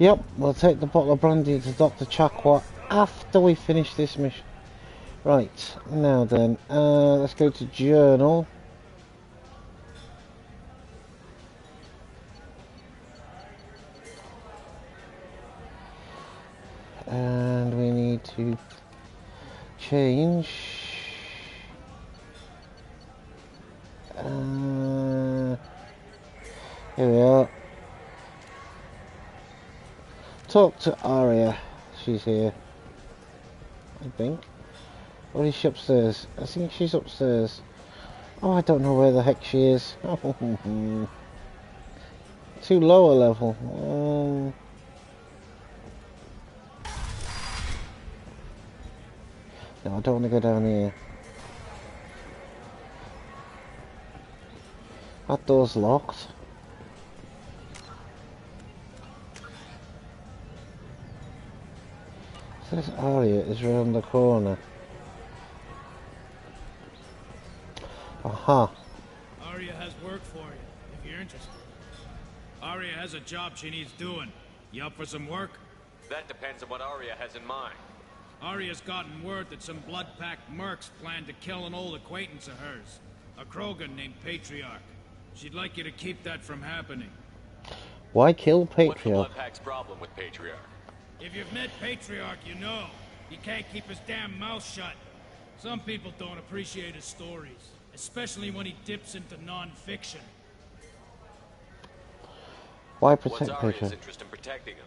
Yep, we'll take the bottle of brandy to Dr. Chakwa after we finish this mission. Right, now then, let's go to journal. And we need to change. talk to Arya. She's here. I think. Or is she upstairs? I think she's upstairs. Oh, I don't know where the heck she is. Too lower level. No, I don't want to go down here. That door's locked. This Arya is round the corner. Aha. Arya has work for you, if you're interested. Arya has a job she needs doing. You up for some work? That depends on what Arya has in mind. Arya's gotten word that some blood-packed mercs plan to kill an old acquaintance of hers. A Krogan named Patriarch. She'd like you to keep that from happening. Why kill Patriarch? What's the Bloodpack's problem with Patriarch? If you've met Patriarch, you know. He can't keep his damn mouth shut. Some people don't appreciate his stories, especially when he dips into non-fiction. Why protect What's Arya's Patriarch? interest in protecting him?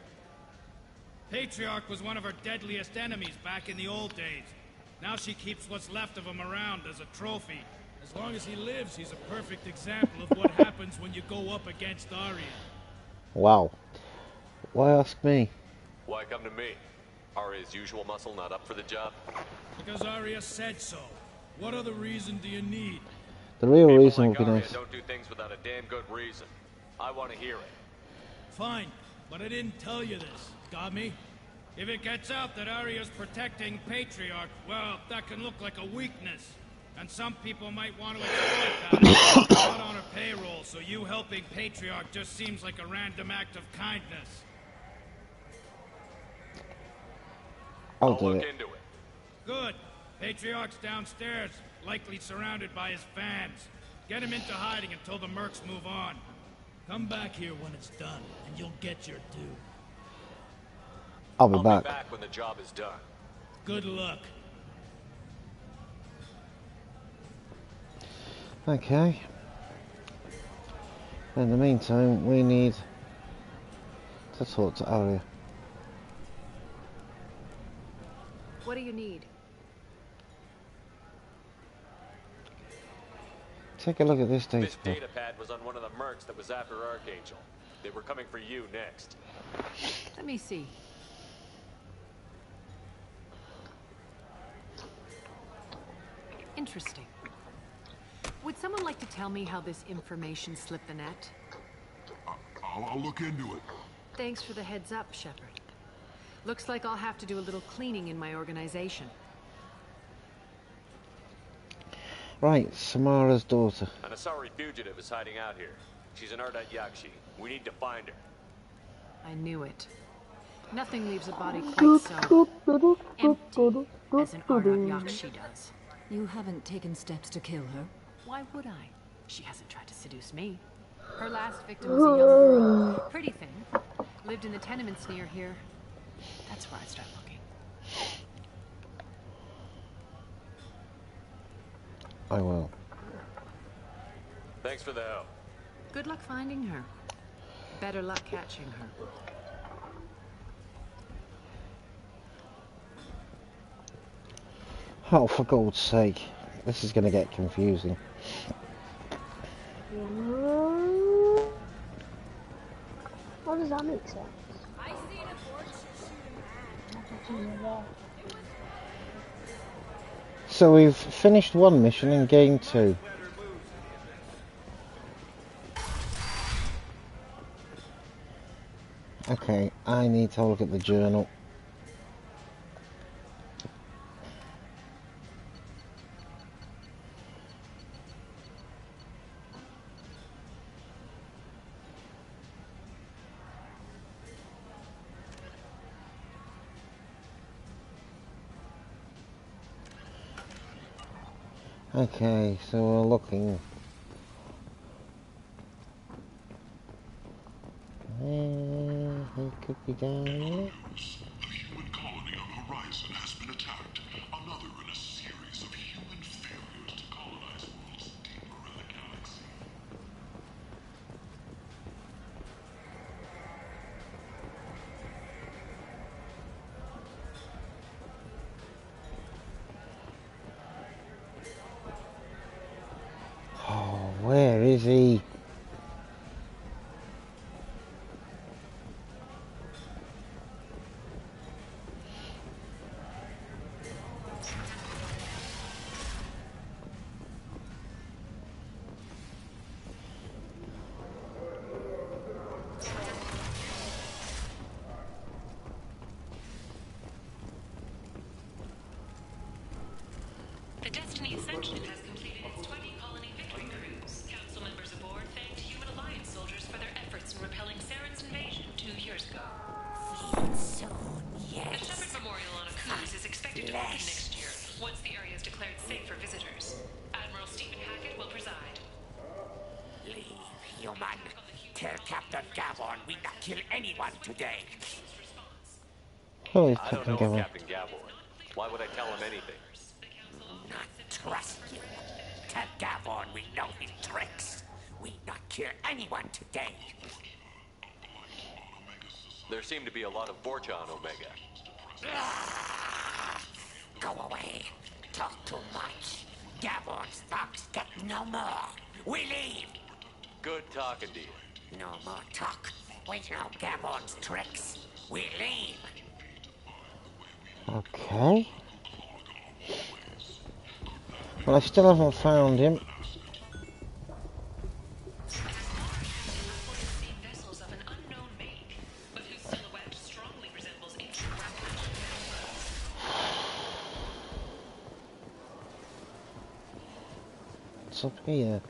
Patriarch was one of her deadliest enemies back in the old days. Now she keeps what's left of him around as a trophy. As long as he lives, he's a perfect example of what happens when you go up against Arya. Wow. Why ask me? Why come to me? Arya's usual muscle not up for the job? Because Arya said so. What other reason do you need? The real People reason like would be Arya nice. don't do things without a damn good reason. I want to hear it. Fine, but I didn't tell you this. Got me? If it gets out that Arya's protecting Patriarch, well, that can look like a weakness. And some people might want to exploit that. Not on her payroll, so you helping Patriarch just seems like a random act of kindness. I'll do look it. into it. Good. Patriarch's downstairs, likely surrounded by his fans. Get him into hiding until the mercs move on. Come back here when it's done, and you'll get your due. I'll be I'll back. be back when the job is done. Good luck. Okay. In the meantime, we need to talk to Arya. What do you need? Take a look at this data This pad. data pad was on one of the mercs that was after Archangel. They were coming for you next. Let me see. Interesting. Would someone like to tell me how this information slipped the net? I'll look into it. Thanks for the heads up, Shepard. Looks like I'll have to do a little cleaning in my organization. Right, Samara's daughter. An Asari fugitive is hiding out here. She's an Ardat Yakshi. We need to find her. I knew it. Nothing leaves a body quite so empty as an Ardat Yakshi does. You haven't taken steps to kill her? Why would I? She hasn't tried to seduce me. Her last victim was a young girl. Pretty thing. Lived in the tenements near here. That's where I'd start looking. I will. Thanks for the help. Good luck finding her. Better luck catching her. Oh, for God's sake. This is going to get confusing. What does that make sense? So we've finished one mission and gained two. Okay, I need to look at the journal. Okay, so we're looking. It could be down here. A human colony on the horizon has been attacked. Another in a series of human failures to colonize worlds deeper in the galaxy. Ascension has completed its 20-colony victory cruise. Council members aboard thanked Human Alliance soldiers for their efforts in repelling Saren's invasion 2 years ago. The Shepherd Memorial on a cruise is expected to open next year, once the area is declared safe for visitors. Admiral Stephen Hackett will preside. Leave, human. Tell Captain Gavon we not kill anyone today. Who is I don't Captain know Gavin? Captain Gavor. Why would I tell him anything? Not trust you. Tell Gavon we know his tricks. We not kill anyone today. There seem to be a lot of Vorcha on Omega. Go away. Talk too much. Gavon's thugs get no more. We leave. Good talking to you. No more talk. We know Gavon's tricks. We leave. Okay. Well, I still haven't found him. Vessels of an unknown make, but whose silhouette strongly resembles ancient What's up here?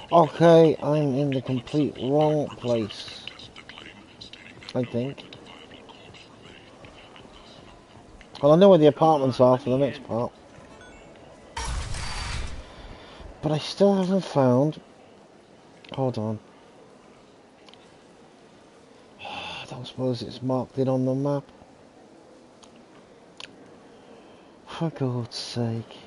Okay, I'm in the complete wrong place, I think. Well, I know where the apartments are for the next part. But I still haven't found... Hold on. I don't suppose it's marked it on the map. For God's sake.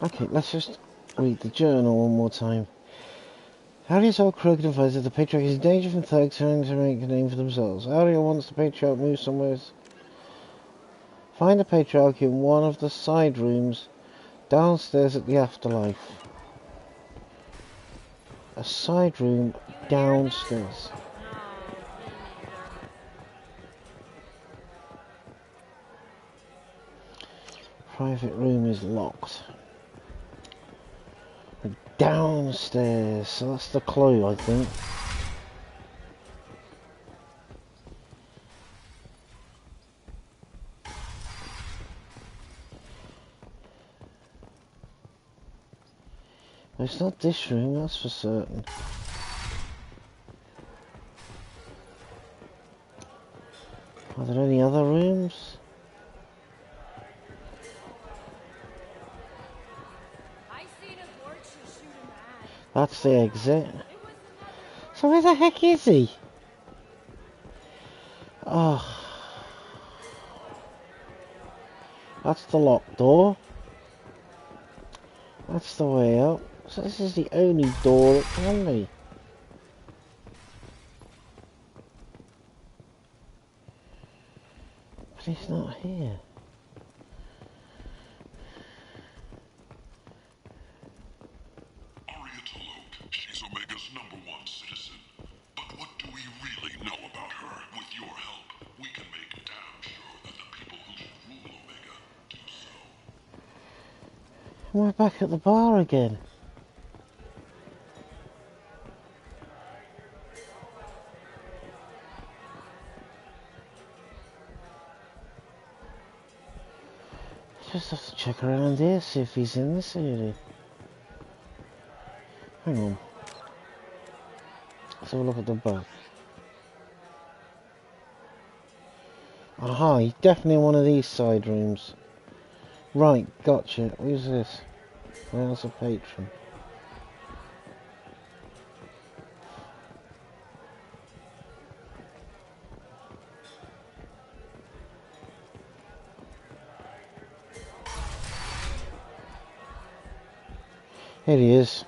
Okay, let's just read the journal one more time. Aria's old crooked advisor, the Patriarch is in danger from thugs trying to make a name for themselves. Aria wants the Patriarch move somewhere. Find the Patriarch in one of the side rooms downstairs at the Afterlife. A side room downstairs. Private room is locked. Downstairs, so that's the clue, I think. It's not this room, that's for certain. Are there any other rooms? That's the exit. So where the heck is he? Oh. That's the locked door. That's the way up. So this is the only door that can be. But he's not here. She's Omega's #1 citizen. But what do we really know about her? With your help, we can make damn sure that the people who should rule Omega do so. We're back at the bar again. Just have to check around here, see if he's in this area. Hang on. Let's have a look at the back. Aha, he's definitely in one of these side rooms. Right, gotcha. Who's this? Where's a patron? Here he is.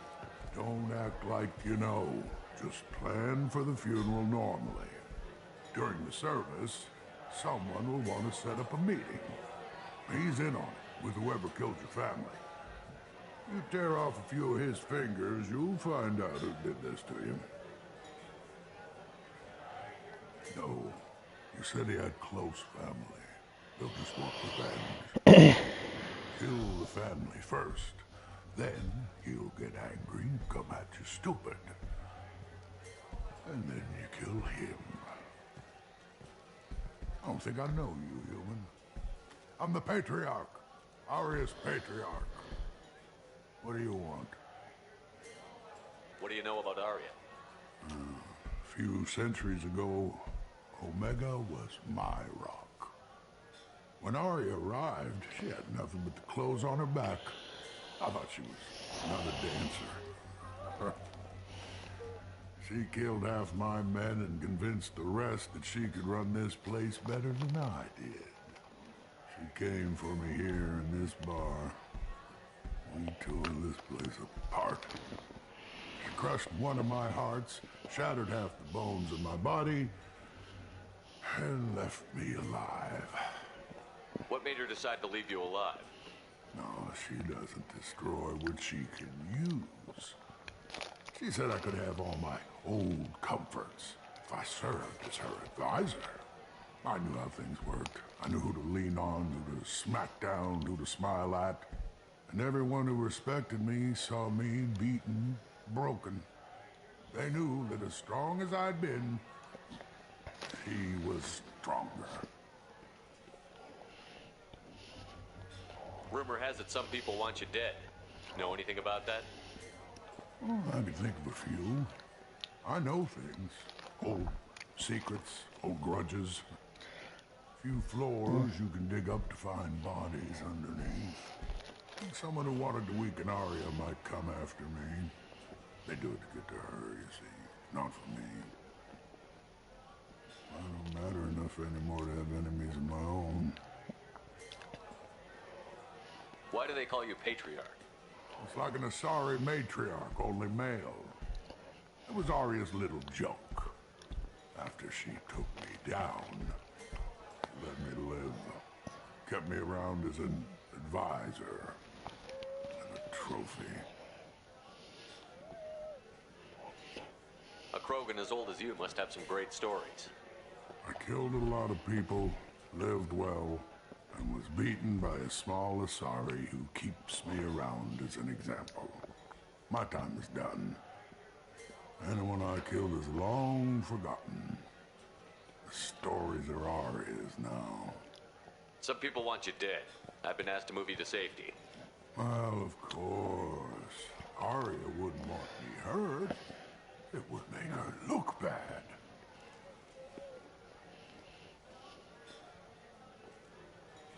Don't act like you know. Just plan for the funeral normally. During the service, someone will want to set up a meeting. He's in on it, with whoever killed your family. You tear off a few of his fingers, you'll find out who did this to you. No, you said he had close family. They'll just want revenge. Kill the family first. Then he'll get angry and come at you stupid. And then you kill him. I don't think I know you, human. I'm the Patriarch. Arius Patriarch. What do you want? What do you know about Arya? A few centuries ago, Omega was my rock. When Arya arrived, she had nothing but the clothes on her back. I thought she was another dancer. She killed half my men and convinced the rest that she could run this place better than I did. She came for me here in this bar. We tore this place apart. She crushed one of my hearts, shattered half the bones in my body, and left me alive. What made her decide to leave you alive? No, she doesn't destroy what she can use. She said I could have all my old comforts if I served as her advisor. I knew how things worked. I knew who to lean on, who to smack down, who to smile at. And everyone who respected me saw me beaten, broken. They knew that as strong as I'd been, she was stronger. Rumor has it some people want you dead. Know anything about that? Oh, I can think of a few. I know things. Old secrets, old grudges. Few floors you can dig up to find bodies underneath. Someone who wanted to weaken Arya might come after me. They do it to get to her, you see. Not for me. I don't matter enough anymore to have enemies of my own. Why do they call you Patriarch? It's like an Asari matriarch, only male. It was Arya's little joke. After she took me down, she let me live. Kept me around as an advisor and a trophy. A Krogan as old as you must have some great stories. I killed a lot of people, lived well, and was beaten by a small Asari who keeps me around as an example. My time is done. Anyone I killed is long forgotten. The stories are Arya's now. Some people want you dead. I've been asked to move you to safety. Well, of course. Arya wouldn't want me hurt. It would make her look bad.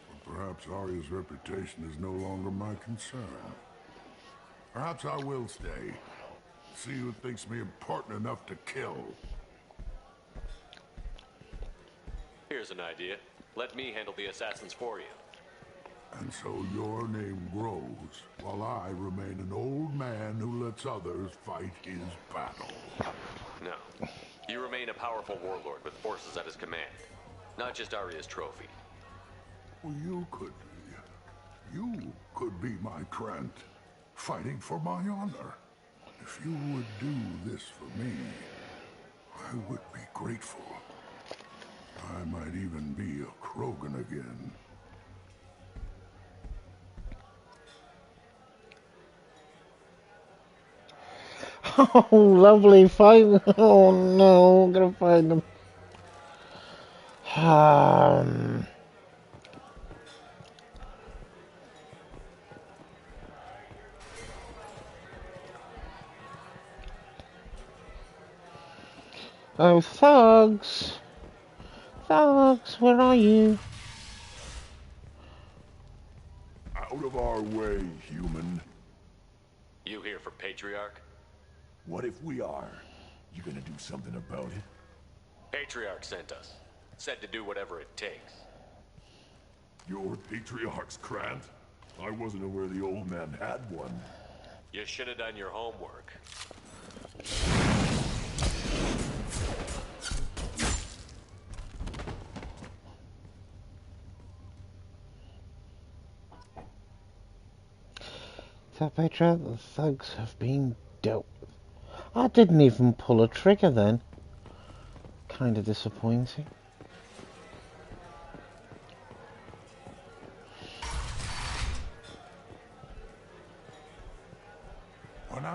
But perhaps Arya's reputation is no longer my concern. Perhaps I will stay. See who thinks me important enough to kill. Here's an idea. Let me handle the assassins for you. And so your name grows, while I remain an old man who lets others fight his battle. No. You remain a powerful warlord with forces at his command. Not just Arya's trophy. Well, you could be my Trent, fighting for my honor. If you would do this for me, I would be grateful. I might even be a Krogan again. Oh, lovely fight. Oh no, I'm gonna find them. Oh, thugs! Thugs, where are you? Out of our way, human. You here for Patriarch? What if we are? You gonna do something about it? Patriarch sent us. Said to do whatever it takes. You're Patriarch's Krant? I wasn't aware the old man had one. You should have done your homework. So, Petra, the thugs have been dealt with. I didn't even pull a trigger then. Kind of disappointing.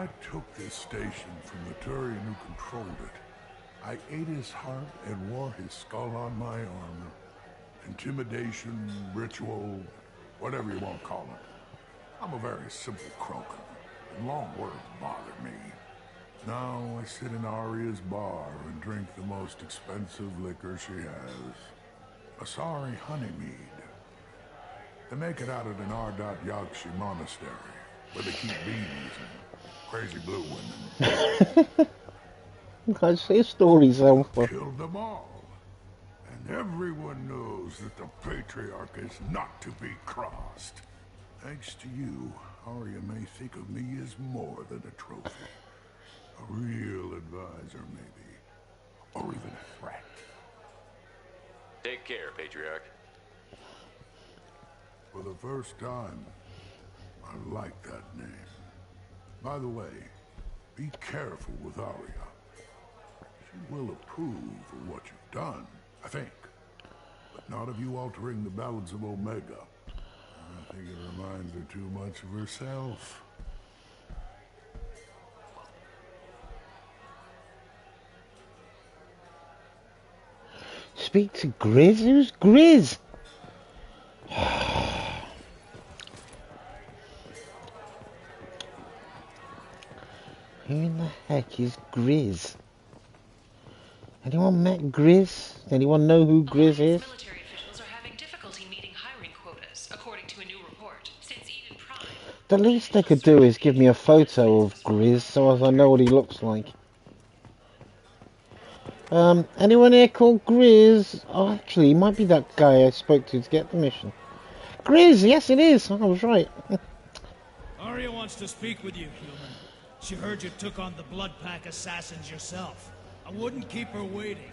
I took this station from the Turian who controlled it, I ate his heart and wore his skull on my armor. Intimidation, ritual, whatever you want to call it. I'm a very simple croaker, and long words bother me. Now I sit in Arya's bar and drink the most expensive liquor she has. Asari Honeymead. They make it out at an Ardat Yakshi monastery, where they keep bees and crazy blue women. I say stories, Alpha. Killed them all. And everyone knows that the Patriarch is not to be crossed. Thanks to you, Arya may think of me as more than a trophy. A real advisor, maybe. Or even a threat. Take care, Patriarch. For the first time, I like that name. By the way, be careful with Arya. She will approve of what you've done, I think. But not of you altering the balance of Omega. I think it reminds her too much of herself. Speak to Grizz? Who's Grizz? Who in the heck is Grizz? Anyone met Grizz? Anyone know who Grizz is? Military officials are having difficulty meeting hiring quotas, according to a new report. Since Eden Prime, The least they could do is give me a photo of Grizz so as I know what he looks like. Anyone here called Grizz? Oh, actually, he might be that guy I spoke to get the mission. Grizz, yes it is. I was right. Arya wants to speak with you, human. She heard you took on the Blood Pack assassins yourself. I wouldn't keep her waiting.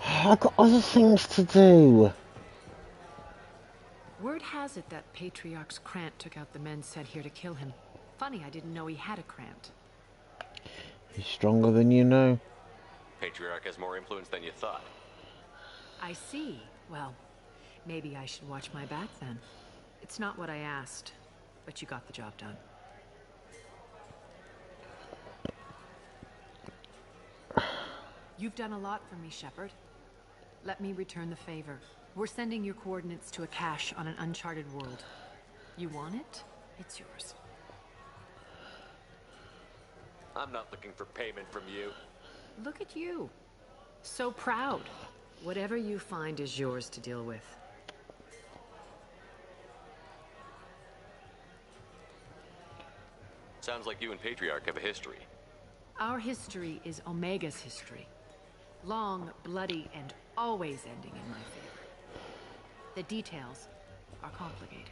I've got other things to do. Word has it that Patriarch's Krant took out the men sent here to kill him. Funny, I didn't know he had a Krant. He's stronger than you know. Patriarch has more influence than you thought. I see. Well, maybe I should watch my back then. It's not what I asked, but you got the job done. You've done a lot for me, Shepard. Let me return the favor. We're sending your coordinates to a cache on an uncharted world. You want it? It's yours. I'm not looking for payment from you. Look at you. So proud. Whatever you find is yours to deal with. Sounds like you and Patriarch have a history. Our history is Omega's history. Long, bloody, and always ending in my favor. The details are complicated.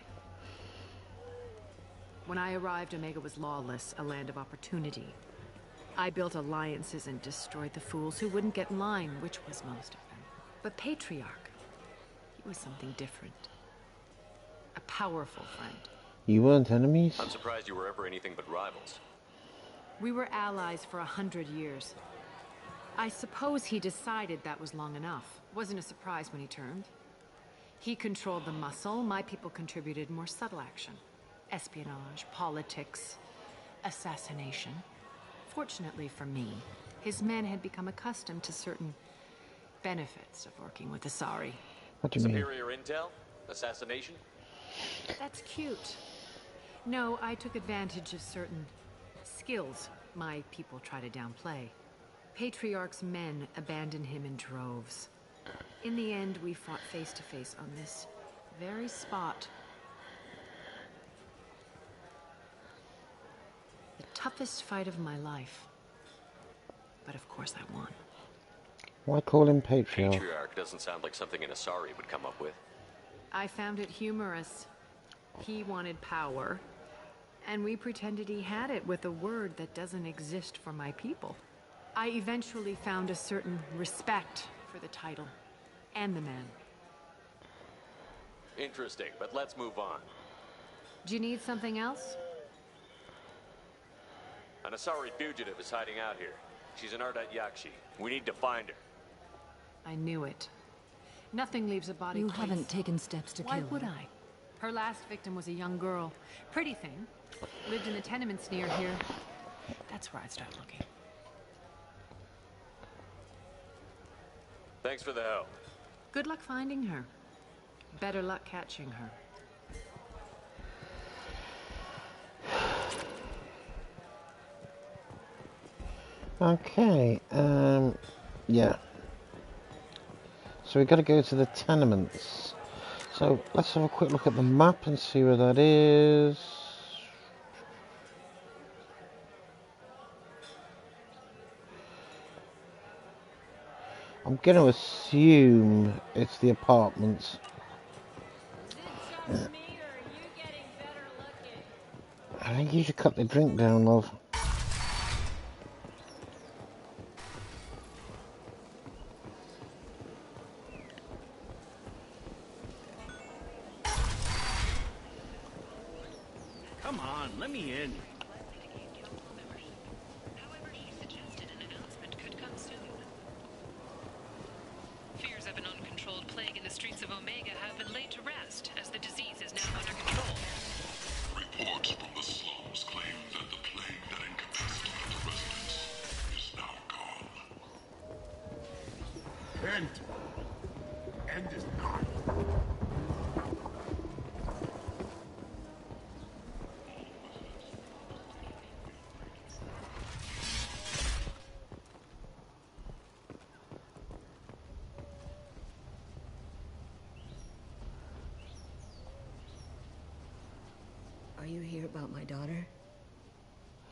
When I arrived, Omega was lawless, a land of opportunity. I built alliances and destroyed the fools who wouldn't get in line, which was most of them. But Patriarch, he was something different. A powerful friend. You weren't enemies? I'm surprised you were ever anything but rivals. We were allies for 100 years. I suppose he decided that was long enough. Wasn't a surprise when he turned. He controlled the muscle, my people contributed more subtle action. Espionage, politics, assassination. Fortunately for me, his men had become accustomed to certain benefits of working with Asari. What do you mean? Superior intel? Assassination? That's cute. No, I took advantage of certain skills my people try to downplay. Patriarch's men abandoned him in droves. In the end, we fought face to face on this very spot. The toughest fight of my life. But of course I won. Why call him Patriarch? Patriarch doesn't sound like something an Asari would come up with. I found it humorous. He wanted power, and we pretended he had it with a word that doesn't exist for my people. I eventually found a certain respect for the title and the man. Interesting, but let's move on. Do you need something else? An Asari fugitive is hiding out here. She's an Ardat Yakshi. We need to find her. I knew it. Nothing leaves a body You place. haven't taken steps to Why kill would her. I? Her last victim was a young girl. Pretty thing, Lived in the tenements near here. That's where I'd start looking. Thanks for the help. Good luck finding her. Better luck catching her. Okay, yeah. So we've got to go to the tenements. So let's have a quick look at the map and see where that is. I'm going to assume it's the apartments. I think you should cut the drink down, love. Come on, let me in. Fears of an uncontrolled plague in the streets of Omega have been laid to rest, as the disease is now under control. Reports from the slums claim that the plague that incapacitated the residents is now gone. End is not. Are you here about my daughter?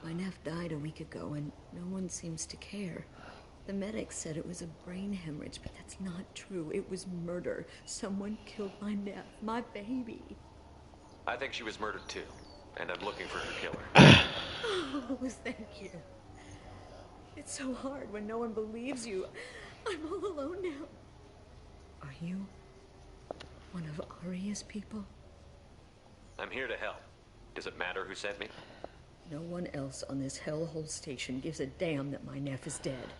My nephew died a week ago and no one seems to care. The medics said it was a brain hemorrhage, but that's not true. It was murder. Someone killed my nephew, my baby. I think she was murdered too, and I'm looking for her killer. Oh, thank you. It's so hard when no one believes you. I'm all alone now. Are you one of Aria's people? I'm here to help. Does it matter who sent me? No one else on this hellhole station gives a damn that my nephew is dead.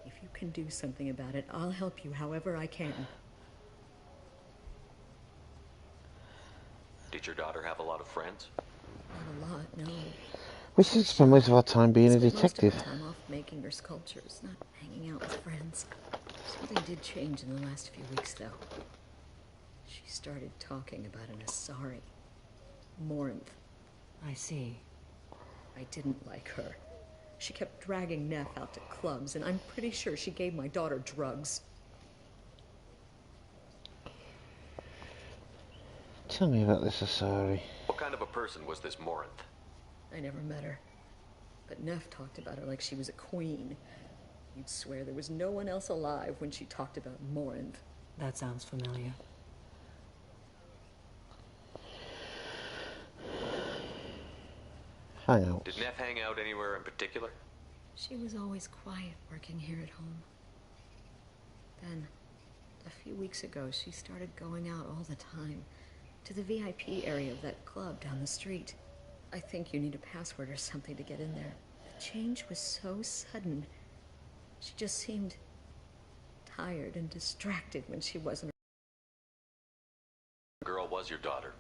If you can do something about it, I'll help you however I can. Did your daughter have a lot of friends? Not a lot, no. We should spend most of our time being a detective. Most of her time off making her sculptures, not hanging out with friends. Something did change in the last few weeks, though. She started talking about an Asari. Morinth. I see. I didn't like her. She kept dragging Neff out to clubs, and I'm pretty sure she gave my daughter drugs. Tell me about this Asari. What kind of a person was this Morinth? I never met her. But Neff talked about her like she was a queen. You'd swear there was no one else alive when she talked about Morinth. That sounds familiar. Hangouts. Did Neff hang out anywhere in particular? She was always quiet working here at home. Then, a few weeks ago, she started going out all the time. To the VIP area of that club down the street. I think you need a password or something to get in there. The change was so sudden. She just seemed tired and distracted when she wasn't. The girl was your daughter.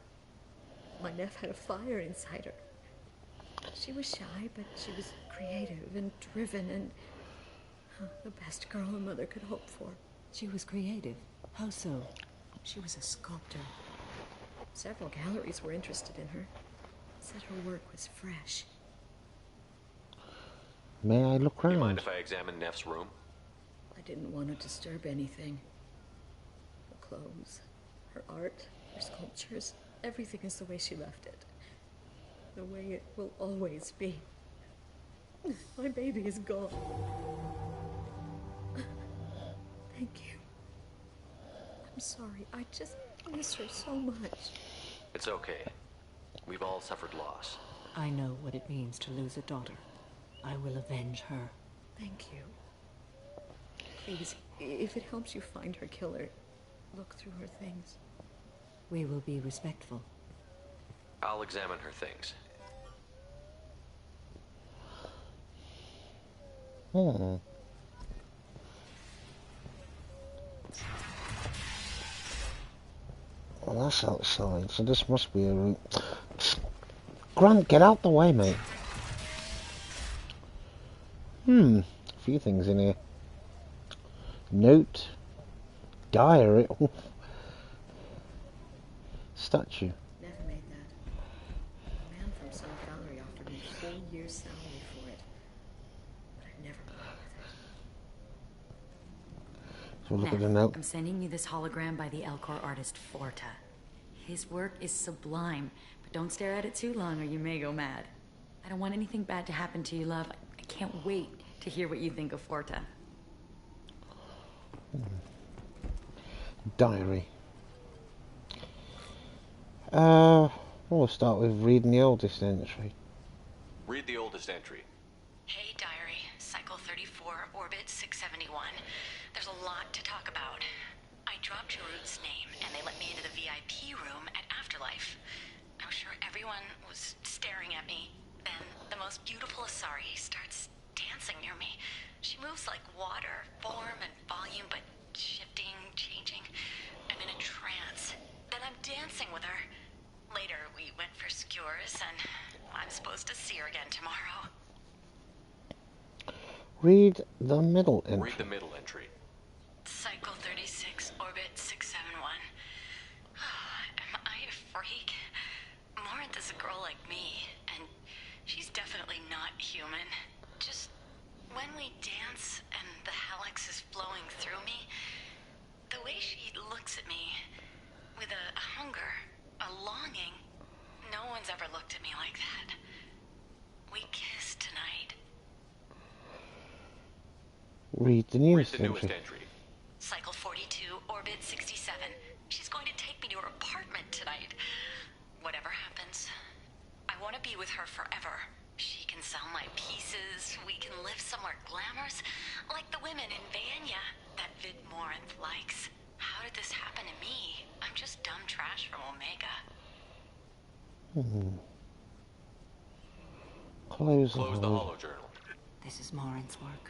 My nephew had a fire inside her. She was shy, but she was creative and driven and the best girl a mother could hope for. She was creative. How so? She was a sculptor. Several galleries were interested in her. Said her work was fresh. May I look round? You mind if I examine Neff's room? I didn't want to disturb anything. Her clothes, her art, her sculptures, everything is the way she left it. The way it will always be. My baby is gone. Thank you. I'm sorry. I just miss her so much. It's okay. We've all suffered loss. I know what it means to lose a daughter. I will avenge her. Thank you. Please, if it helps you find her killer, look through her things. We will be respectful. I'll examine her things. Hmm. Well, that's outside, so this must be a route. Grant, get out the way, mate. A few things in here. Note. Diary. Statue. Never made that. A man from some foundry offered me a whole year's salary for it. But I never put up with it. So look at the note. I'm sending you this hologram by the Elcor artist Forta. His work is sublime, but don't stare at it too long or you may go mad. I don't want anything bad to happen to you, love. I can't wait to hear what you think of Forta. Diary. We'll start with reading the oldest entry. Read the oldest entry. Hey, Diary. Cycle 34, Orbit 671. There's a lot to talk about. I dropped Jarut's name, and they let me into the VIP room at Afterlife. I'm sure everyone was staring at me. Then the most beautiful Asari starts dancing near me. She moves like water, form and volume, but shifting, changing. I'm in a trance. Then I'm dancing with her. Later, we went for skewers, and I'm supposed to see her again tomorrow. Read the middle entry. Read the middle entry. Cycle 36, Orbit 671. Am I a freak? Morinth is a girl like me, and she's definitely not human. Just when we dance and the Helix is flowing through me, the way she looks at me with a hunger, a longing, no one's ever looked at me like that. We kissed tonight. Read the newest entry. Cycle 42, Orbit 67. She's going to take me to her apartment tonight. Whatever happens, I want to be with her forever. She can sell my pieces. We can live somewhere glamorous, like the women in Vanya that Vid Morinth likes. How did this happen to me? I'm just dumb trash from Omega. Close the holo journal. This is Morinth's work.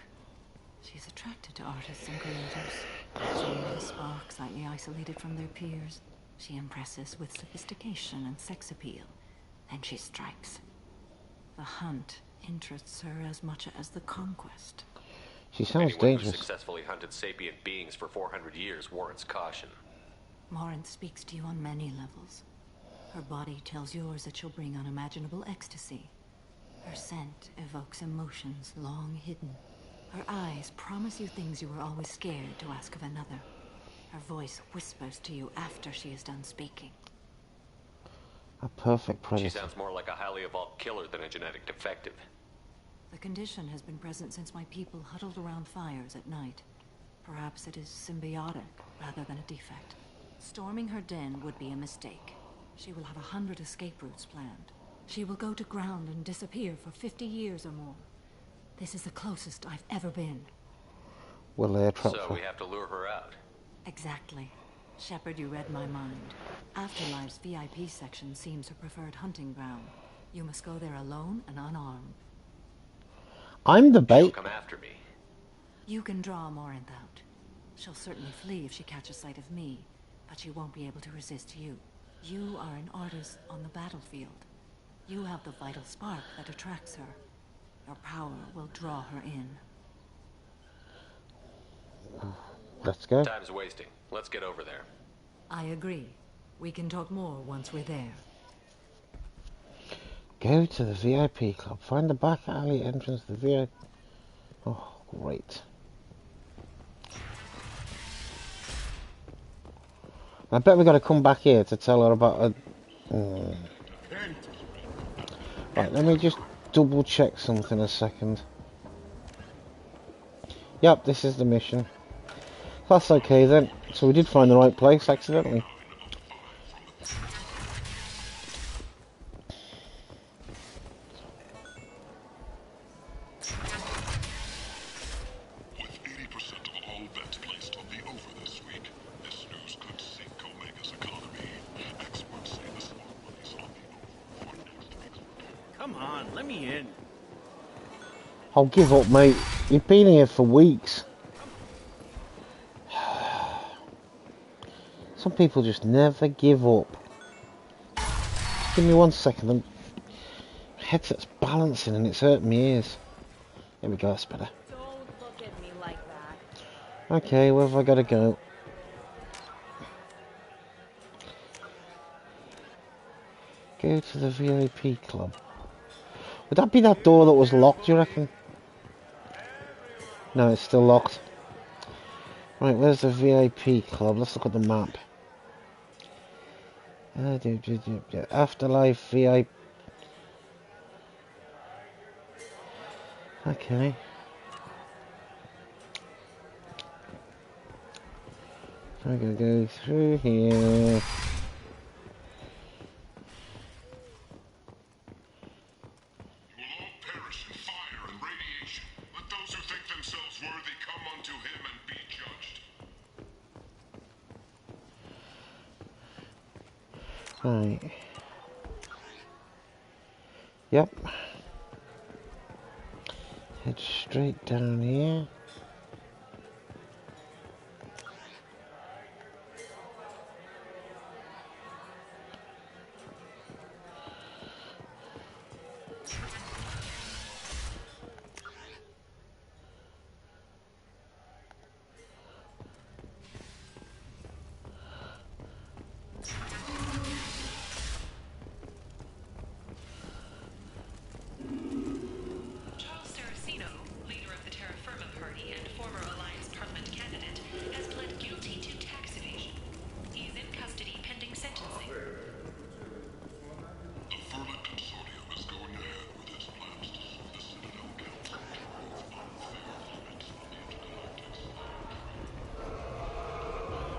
She's attracted to artists and creators. She with a spark, slightly isolated from their peers. She impresses with sophistication and sex appeal. Then she strikes. The hunt interests her as much as the conquest. She sounds Anyone dangerous. who successfully hunted sapient beings for 400 years warrants caution. Morinth speaks to you on many levels. Her body tells yours that she'll bring unimaginable ecstasy. Her scent evokes emotions long hidden. Her eyes promise you things you were always scared to ask of another. Her voice whispers to you after she is done speaking. A perfect She predator. sounds more like a highly evolved killer than a genetic defective. The condition has been present since my people huddled around fires at night. Perhaps it is symbiotic rather than a defect. Storming her den would be a mistake. She will have 100 escape routes planned. She will go to ground and disappear for 50 years or more. This is the closest I've ever been. Will air trap So for... we have to lure her out. Exactly. Shepard, you read my mind. Afterlife's VIP section seems her preferred hunting ground. You must go there alone and unarmed. I'm the She'll bait. come after me. You can draw Morinth out. She'll certainly flee if she catches sight of me, but she won't be able to resist you. You are an artist on the battlefield. You have the vital spark that attracts her. Your power will draw her in. Let's go. Time's wasting. Let's get over there. I agree. We can talk more once we're there. Go to the VIP club. Find the back alley entrance to the VIP. Oh, great. I bet we got to come back here to tell her about a... Right, let me just double check something a second. Yep, this is the mission. That's okay then. So we did find the right place accidentally. With 80% of all bets placed on the over this week, this news could sink Omega's economy. Experts say the smart money's on the over for next. Come on, let me in. I'll give up, mate. You've been here for weeks. Some people just never give up. Just give me 1 second. headset's balancing and it's hurting my ears. There we go, that's better. Don't look at me like that. Okay, where have I got to go? Go to the VIP club. Would that be that door that was locked, do you reckon? No, it's still locked. Right, where's the VIP club? Let's look at the map. Afterlife VIP. Okay. I'm gonna go through here. Right. Yep. Head straight down here.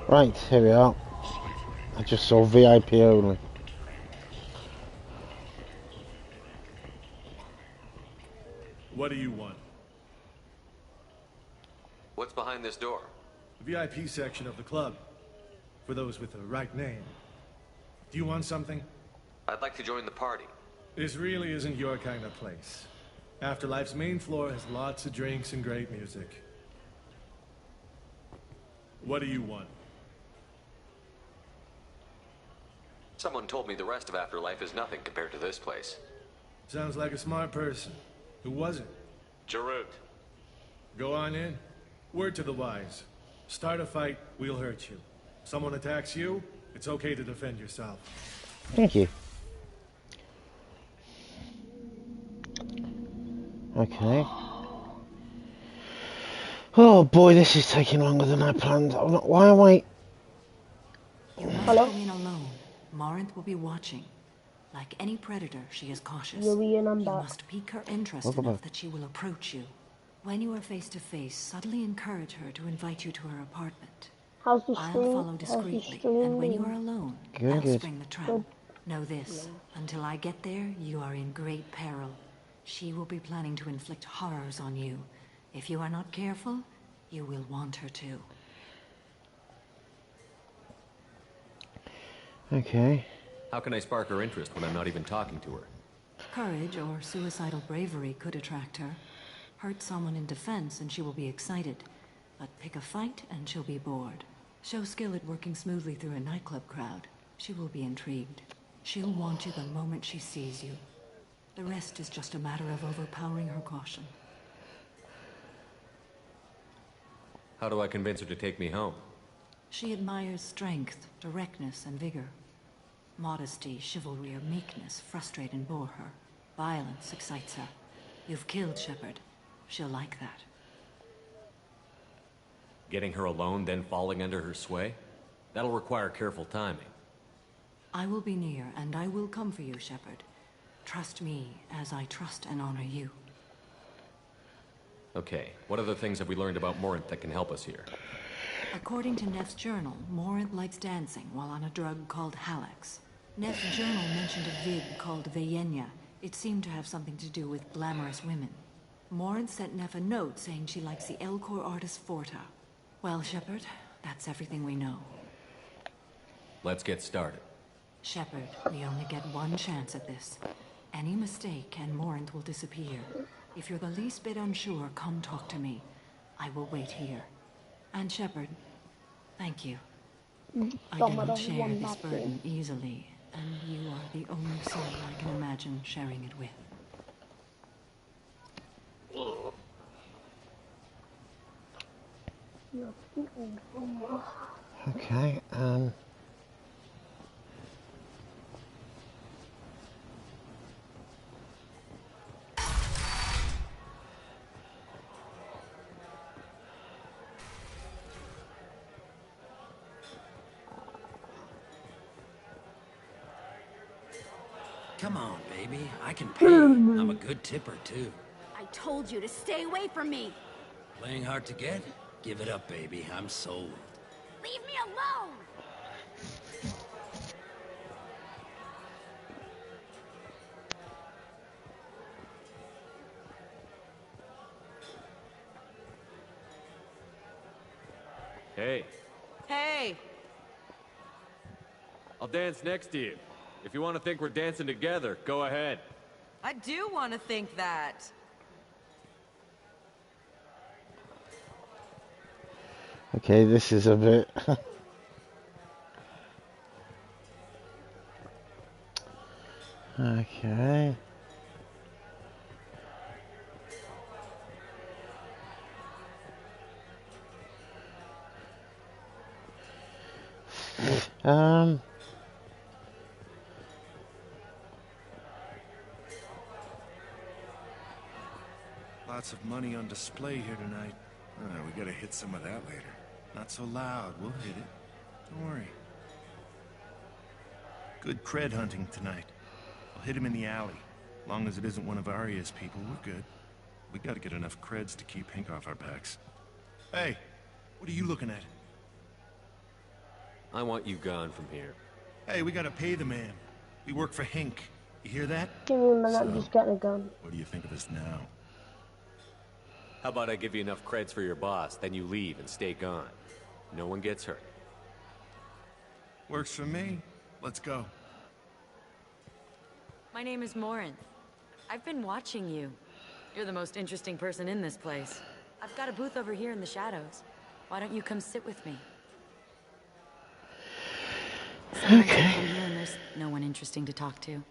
Right, here we are. I just saw VIP only. What do you want? What's behind this door? The VIP section of the club. For those with the right name. Do you want something? I'd like to join the party. This really isn't your kind of place. Afterlife's main floor has lots of drinks and great music. What do you want? Someone told me the rest of Afterlife is nothing compared to this place. Sounds like a smart person. Who was it? Jarut. Go on in. Word to the wise. Start a fight, we'll hurt you. Someone attacks you, it's okay to defend yourself. Thank you. Okay. Oh boy, this is taking longer than I planned. Why am I... You must go in alone. Morinth will be watching. Like any predator, she is cautious. You must pique her interest enough that she will approach you. When you are face to face, subtly encourage her to invite you to her apartment. I'll follow discreetly, and when you are alone, I'll spring the trap. Know this, until I get there, you are in great peril. She will be planning to inflict horrors on you. If you are not careful, you will want her to. Okay. How can I spark her interest when I'm not even talking to her? Courage or suicidal bravery could attract her. Hurt someone in defense and she will be excited. But pick a fight and she'll be bored. Show skill at working smoothly through a nightclub crowd. She will be intrigued. She'll want you the moment she sees you. The rest is just a matter of overpowering her caution. How do I convince her to take me home? She admires strength, directness, and vigor. Modesty, chivalry, or meekness frustrate and bore her. Violence excites her. You've killed Shepard. She'll like that. Getting her alone, then falling under her sway? That'll require careful timing. I will be near, and I will come for you, Shepard. Trust me, as I trust and honor you. Okay, what other things have we learned about Morinth that can help us here? According to Neff's journal, Morinth likes dancing while on a drug called Halax. Neff's journal mentioned a vid called Veyenya. It seemed to have something to do with glamorous women. Morinth sent Neff a note saying she likes the Elcor artist Forta. Well, Shepard, that's everything we know. Let's get started. Shepard, we only get one chance at this. Any mistake and Morinth will disappear. If you're the least bit unsure, come talk to me. I will wait here. And Shepard, thank you. I do not share this burden easily, and you are the only soul I can imagine sharing it with. Okay, Come on, baby. I can pay. I'm a good tipper, too. I told you to stay away from me. Playing hard to get? Give it up, baby. I'm sold. Leave me alone. Hey. Hey! I'll dance next to you. If you want to think we're dancing together, go ahead. I do want to think that. okay, this is a bit... okay. Lots of money on display here tonight. We gotta hit some of that later. Not so loud, we'll hit it. Don't worry. Good cred hunting tonight. I'll hit him in the alley. Long as it isn't one of Arya's people, we're good. We gotta get enough creds to keep Hink off our backs. Hey, what are you looking at? I want you gone from here. Hey, we gotta pay the man. We work for Hink. You hear that? I'm just getting a gun. What do you think of us now? How about I give you enough creds for your boss, then you leave and stay gone. No one gets hurt. Works for me. Let's go. My name is Morinth. I've been watching you. You're the most interesting person in this place. I've got a booth over here in the shadows. Why don't you come sit with me? Some nights I come here and there's no one interesting to talk to.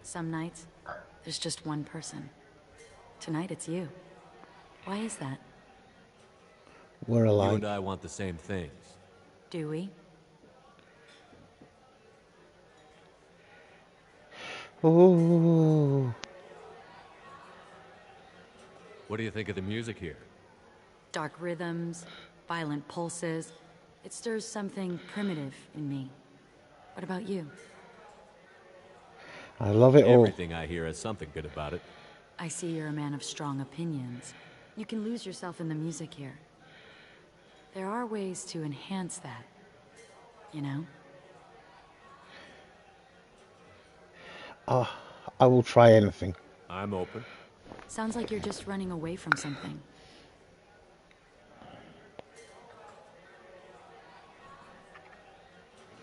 Some nights, there's just one person. Tonight it's you. Why is that? We're alike. You and I want the same things. Do we? Ooh. What do you think of the music here? Dark rhythms, violent pulses. It stirs something primitive in me. What about you? I love it all. Everything I hear has something good about it. I see you're a man of strong opinions. You can lose yourself in the music here. There are ways to enhance that, you know? I will try anything. I'm open. Sounds like you're just running away from something.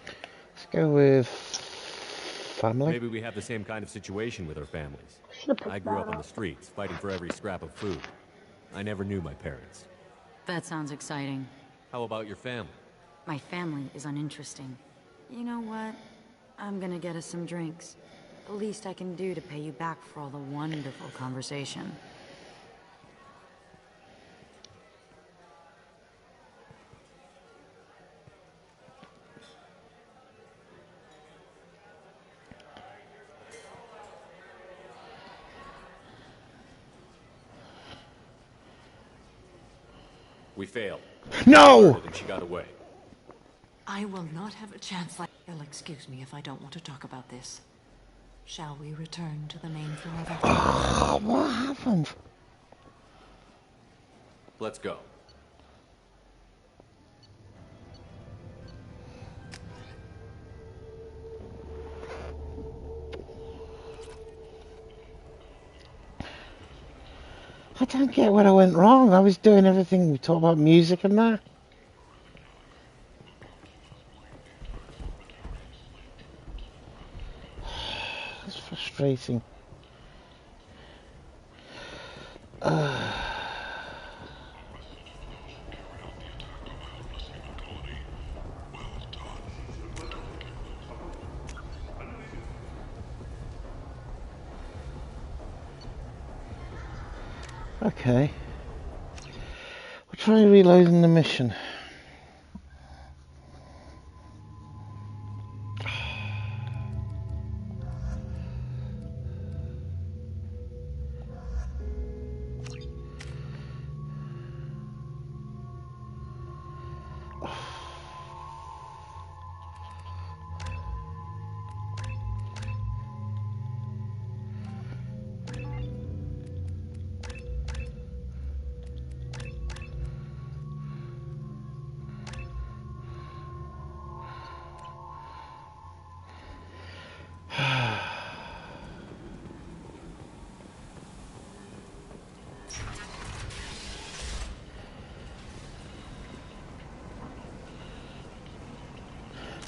Let's go with family. Maybe we have the same kind of situation with our families. I grew up on the streets, fighting for every scrap of food. I never knew my parents. That sounds exciting. How about your family? My family is uninteresting. You know what? I'm gonna get us some drinks. The least I can do to pay you back for all the wonderful conversation. We failed. No! Then she got away. I will not have a chance like... You'll excuse me if I don't want to talk about this. Shall we return to the main floor of our... What happened? Let's go. I don't get where I went wrong. I was doing everything. We talked about music and that. That's frustrating. Okay. What Try reloading the mission.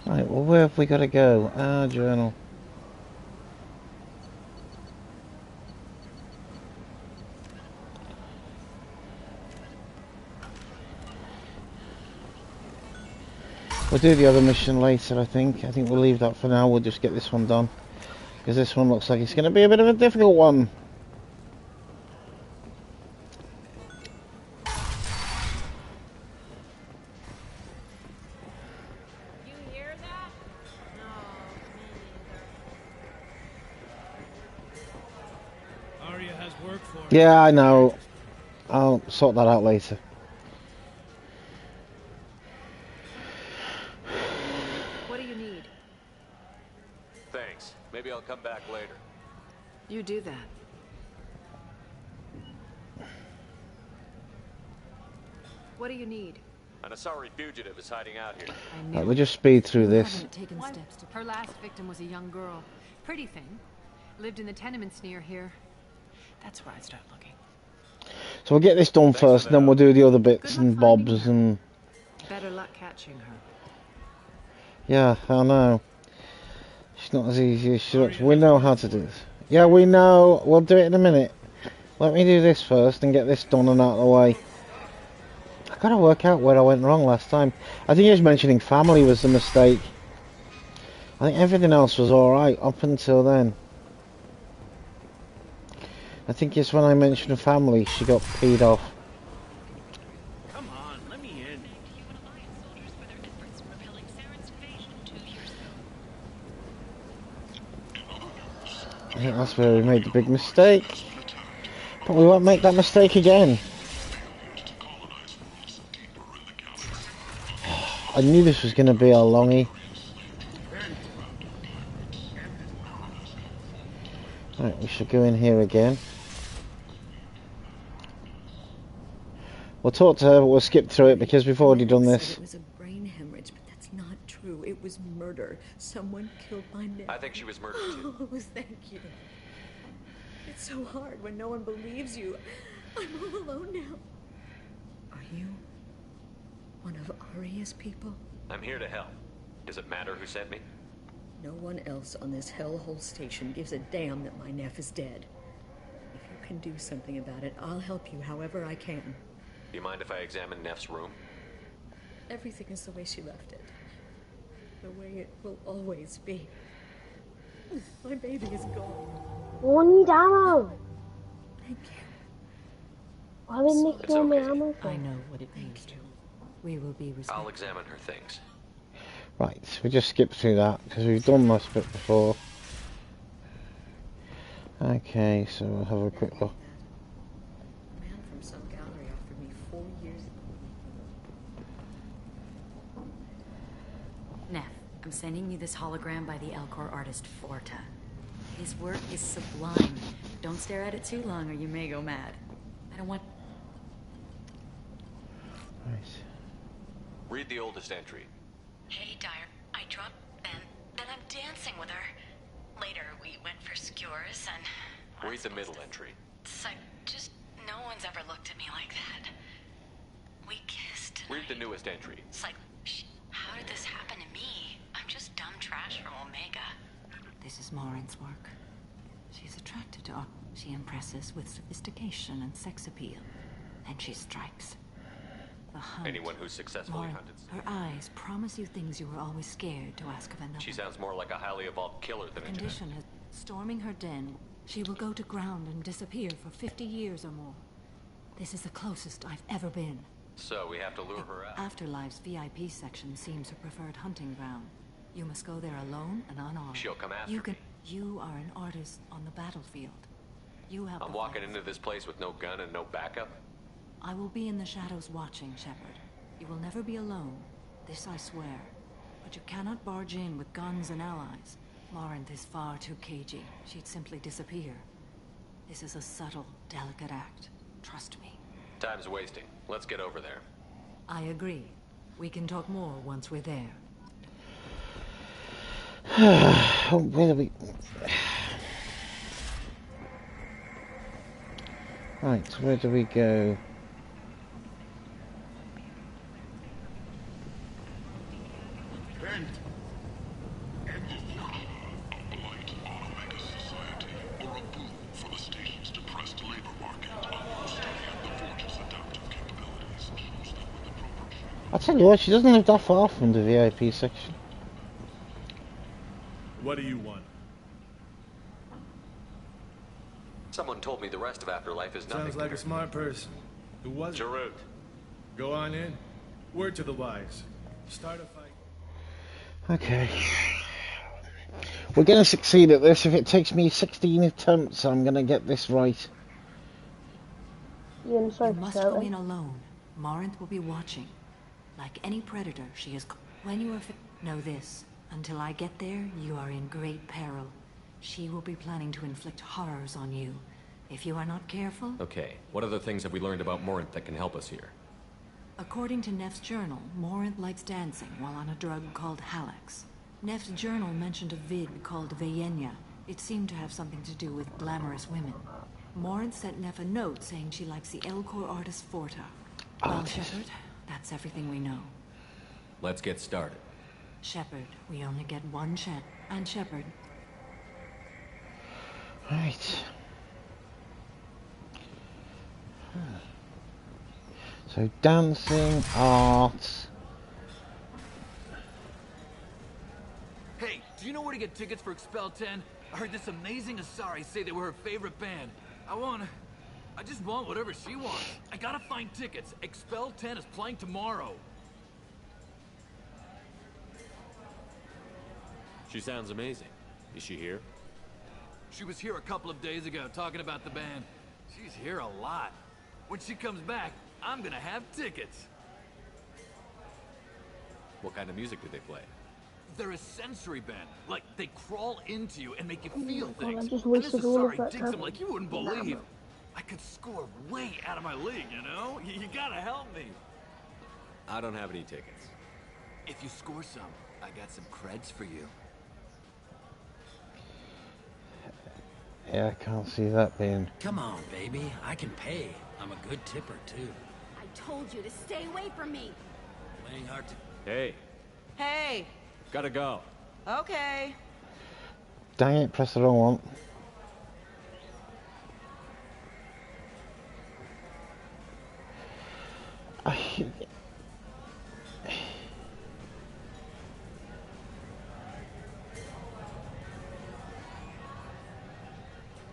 Right, well, where have we got to go? Our journal. We'll do the other mission later, I think. I think we'll leave that for now. We'll just get this one done. Because this one looks like it's going to be a bit of a difficult one. Yeah, I know. I'll sort that out later. What do you need? Thanks. Maybe I'll come back later. You do that. What do you need? An Asari fugitive is hiding out here. Right, we'll just speed through this. Her last victim was a young girl. Pretty thing. Lived in the tenements near here. That's where I'd start looking. So we'll get this done first, and then we'll do the other bits and bobs and... Better luck catching her. Yeah, I know. She's not as easy as she looks. We know how to do this. Yeah, we know. We'll do it in a minute. Let me do this first and get this done and out of the way. I've got to work out where I went wrong last time. I think he was mentioning family was the mistake. I think everything else was alright up until then. I think it's when I mentioned family she got peed off. Come on, let me in. I think that's where we made the big mistake. But we won't make that mistake again. I knew this was going to be a longie. Right, we should go in here again. We'll talk to her, but we'll skip through it because we've already done this. It was a brain hemorrhage, but that's not true. It was murder. Someone killed my nephew. I think she was murdered too. Oh, thank you. It's so hard when no one believes you. I'm all alone now. Are you one of Aria's people? I'm here to help. Does it matter who sent me? No one else on this hellhole station gives a damn that my Neff is dead. If you can do something about it, I'll help you however I can. Do you mind if I examine Neff's room? Everything is the way she left it. The way it will always be. My baby is gone. I need ammo. Thank you. Why didn't they kill my ammo? I know what it means to. We will be respectful. I'll examine her things. Right, so we just skip through that because we've done this bit before. Okay, so we'll have a quick look. A man from some gallery offered me 4 years. Neff, I'm sending you this hologram by the Elcor artist Forta. His work is sublime. Don't stare at it too long or you may go mad. I don't want... Right. Read the oldest entry. Hey, Dyer. I dropped Ben, then I'm dancing with her. Later, we went for skewers and... Read the middle entry. It's like, just no one's ever looked at me like that. We kissed. Read the newest entry. It's like, how did this happen to me? I'm just dumb trash from Omega. This is Morin's work. She's attracted to art. She impresses with sophistication and sex appeal. Then she strikes. The hunt. Anyone who's successfully Morin, hunted. her eyes promise you things you were always scared to ask of another. She sounds more like a highly evolved killer than a genetic. Condition has storming her den. She will go to ground and disappear for 50 years or more. This is the closest I've ever been. So we have to lure her out. Afterlife's VIP section seems her preferred hunting ground. You must go there alone and unarmed. She'll come after me. You are an artist on the battlefield. You have. I'm walking into this place with no gun and no backup? I will be in the shadows watching, Shepard. You will never be alone. This I swear. But you cannot barge in with guns and allies. Morinth is far too cagey. She'd simply disappear. This is a subtle, delicate act. Trust me. Time's wasting. Let's get over there. I agree. We can talk more once we're there. Where do we... Right, where do we go? I tell you what, she doesn't live that far from the VIP section. What do you want? Someone told me the rest of Afterlife is nothing. Sounds like a smart person. Who was it? Jarut. Go on in. Word to the wise. Start a fight. Okay. We're going to succeed at this. If it takes me 16 attempts, I'm going to get this right. You must go in alone. Morinth will be watching. Like any predator, she is... When you are... Know this. Until I get there, you are in great peril. She will be planning to inflict horrors on you. If you are not careful... Okay, what other things have we learned about Morinth that can help us here? According to Neff's journal, Morinth likes dancing while on a drug called Halax. Neff's journal mentioned a vid called Vayenya. It seemed to have something to do with glamorous women. Morinth sent Neff a note saying she likes the Elcor artist Forta. Well, Shepard, that's everything we know. Let's get started. Shepard, we only get one chance. And Shepard. Right. So dancing, art. Hey, do you know where to get tickets for Expel 10? I heard this amazing Asari say they were her favorite band. I just want whatever she wants. I gotta find tickets. Expel 10 is playing tomorrow. She sounds amazing. Is she here? She was here a couple of days ago talking about the band. She's here a lot. When she comes back, I'm gonna have tickets. What kind of music do they play? They're a sensory band. Like, they crawl into you and make you feel God, things. I just And this wasted all of Asari that digs time. them like you wouldn't believe. I could score way out of my league, you know? You gotta help me. I don't have any tickets. If you score some, I got some creds for you. Yeah, I can't see that being... Come on, baby. I can pay. I'm a good tipper, too. I told you to stay away from me. Playing hard to... Hey. Hey. Gotta go. Okay. Dang it, press the wrong one.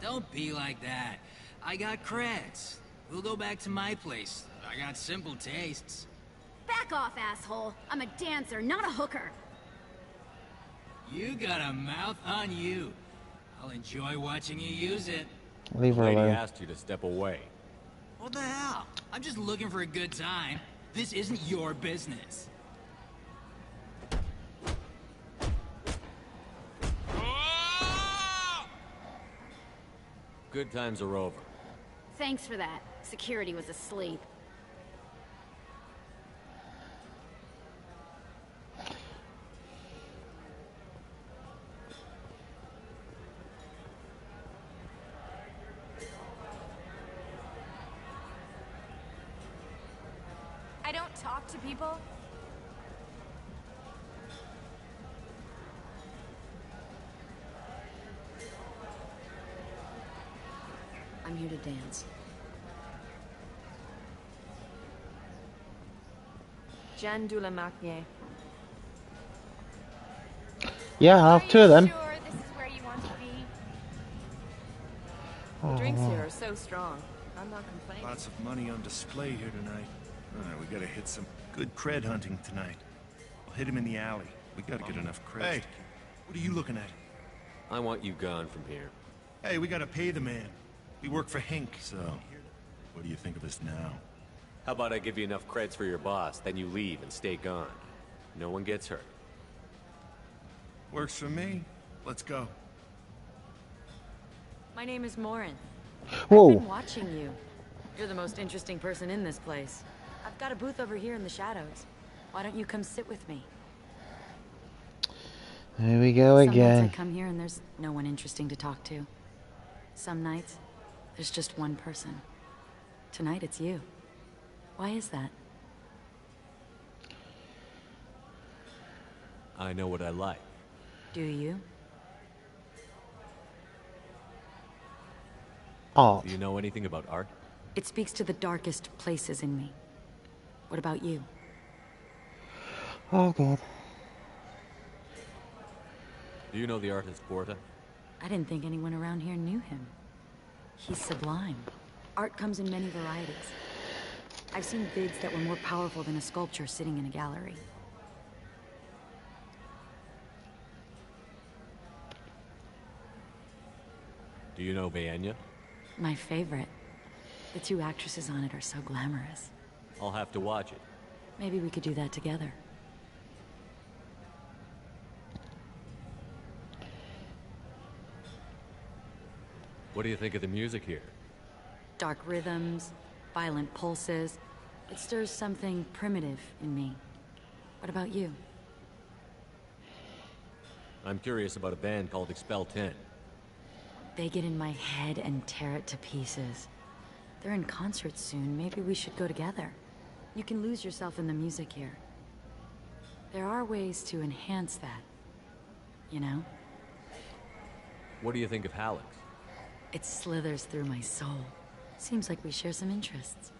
Don't be like that. I got creds. We'll go back to my place. I got simple tastes. Back off, asshole. I'm a dancer, not a hooker. You got a mouth on you. I'll enjoy watching you use it. Leave her Lady alone. asked you to step away. What the hell? I'm just looking for a good time. This isn't your business. Good times are over. Thanks for that. Security was asleep. I don't talk to people. I'm here to dance. Jeanne Dulamarnier. Yeah, I'll have two of them. Sure this is where you want to be? Oh. The drinks here are so strong. I'm not complaining. Lots of money on display here tonight. Alright, we gotta hit some good cred hunting tonight. We'll hit him in the alley. We gotta get enough cred. Hey, what are you looking at? I want you gone from here. Hey, we gotta pay the man. We work for Hink, so... What do you think of us now? How about I give you enough creds for your boss, then you leave and stay gone. No one gets hurt. Works for me. Let's go. My name is Morin. Whoa. I've been watching you. You're the most interesting person in this place. I've got a booth over here in the shadows. Why don't you come sit with me? There we go Some again. nights I come here and there's no one interesting to talk to. Some nights, there's just one person. Tonight it's you. Why is that? I know what I like. Do you? Art. Do you know anything about art? It speaks to the darkest places in me. What about you? Oh god. Do you know the artist Porta? I didn't think anyone around here knew him. He's sublime. Art comes in many varieties. I've seen vids that were more powerful than a sculpture sitting in a gallery. Do you know Vaenya? My favorite. The two actresses on it are so glamorous. I'll have to watch it. Maybe we could do that together. What do you think of the music here? Dark rhythms, violent pulses. It stirs something primitive in me. What about you? I'm curious about a band called Expel 10. They get in my head and tear it to pieces. They're in concert soon. Maybe we should go together. You can lose yourself in the music here. There are ways to enhance that. You know? What do you think of Hallex? It slithers through my soul. Seems like we share some interests.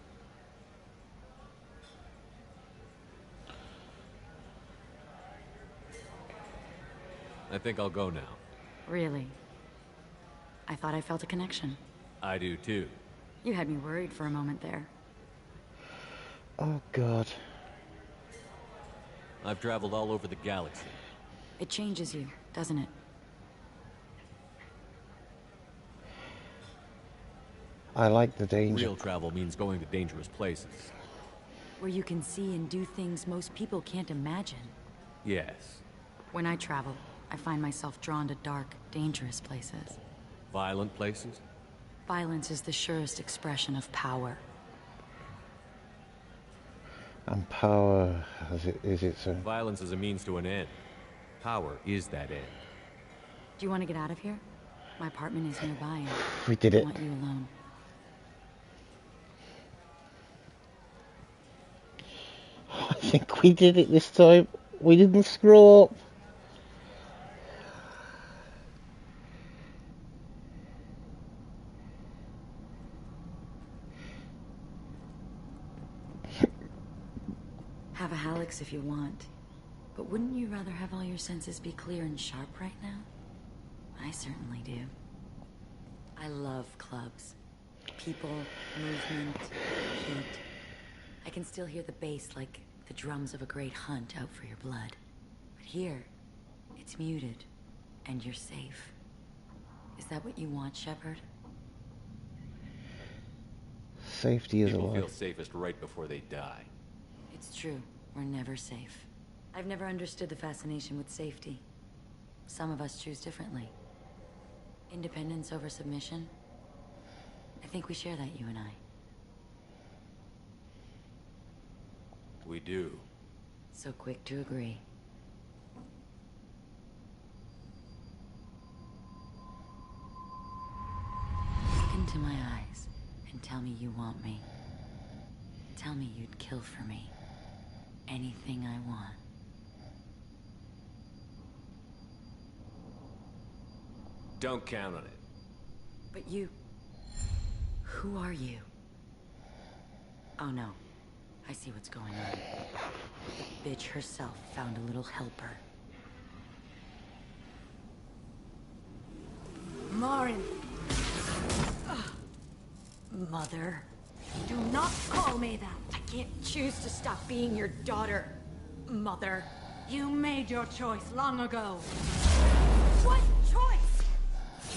I think I'll go now. Really? I thought I felt a connection. I do too. You had me worried for a moment there. Oh god. I've traveled all over the galaxy. It changes you, doesn't it? I like the danger. Real travel means going to dangerous places. Where you can see and do things most people can't imagine. Yes. When I travel, I find myself drawn to dark, dangerous places. Violent places? Violence is the surest expression of power. And power, is it so? Violence is a means to an end. Power is that end. Do you want to get out of here? My apartment is nearby and We did it. I want you alone. I think we did it this time. We didn't screw up. Have a Hallex if you want. But wouldn't you rather have all your senses be clear and sharp right now? I certainly do. I love clubs. People, movement, heat. I can still hear the bass like the drums of a great hunt out for your blood. But here, it's muted, and you're safe. Is that what you want, Shepard? Safety is People alive. feel safest right before they die. It's true. We're never safe. I've never understood the fascination with safety. Some of us choose differently. Independence over submission. I think we share that, you and I. We do. So quick to agree. Look into my eyes and tell me you want me. Tell me you'd kill for me. Anything I want. Don't count on it. But you... Who are you? Oh no. I see what's going on. The bitch herself found a little helper. Morin! Mother. Do not call me that. I can't choose to stop being your daughter, Mother. You made your choice long ago. What choice?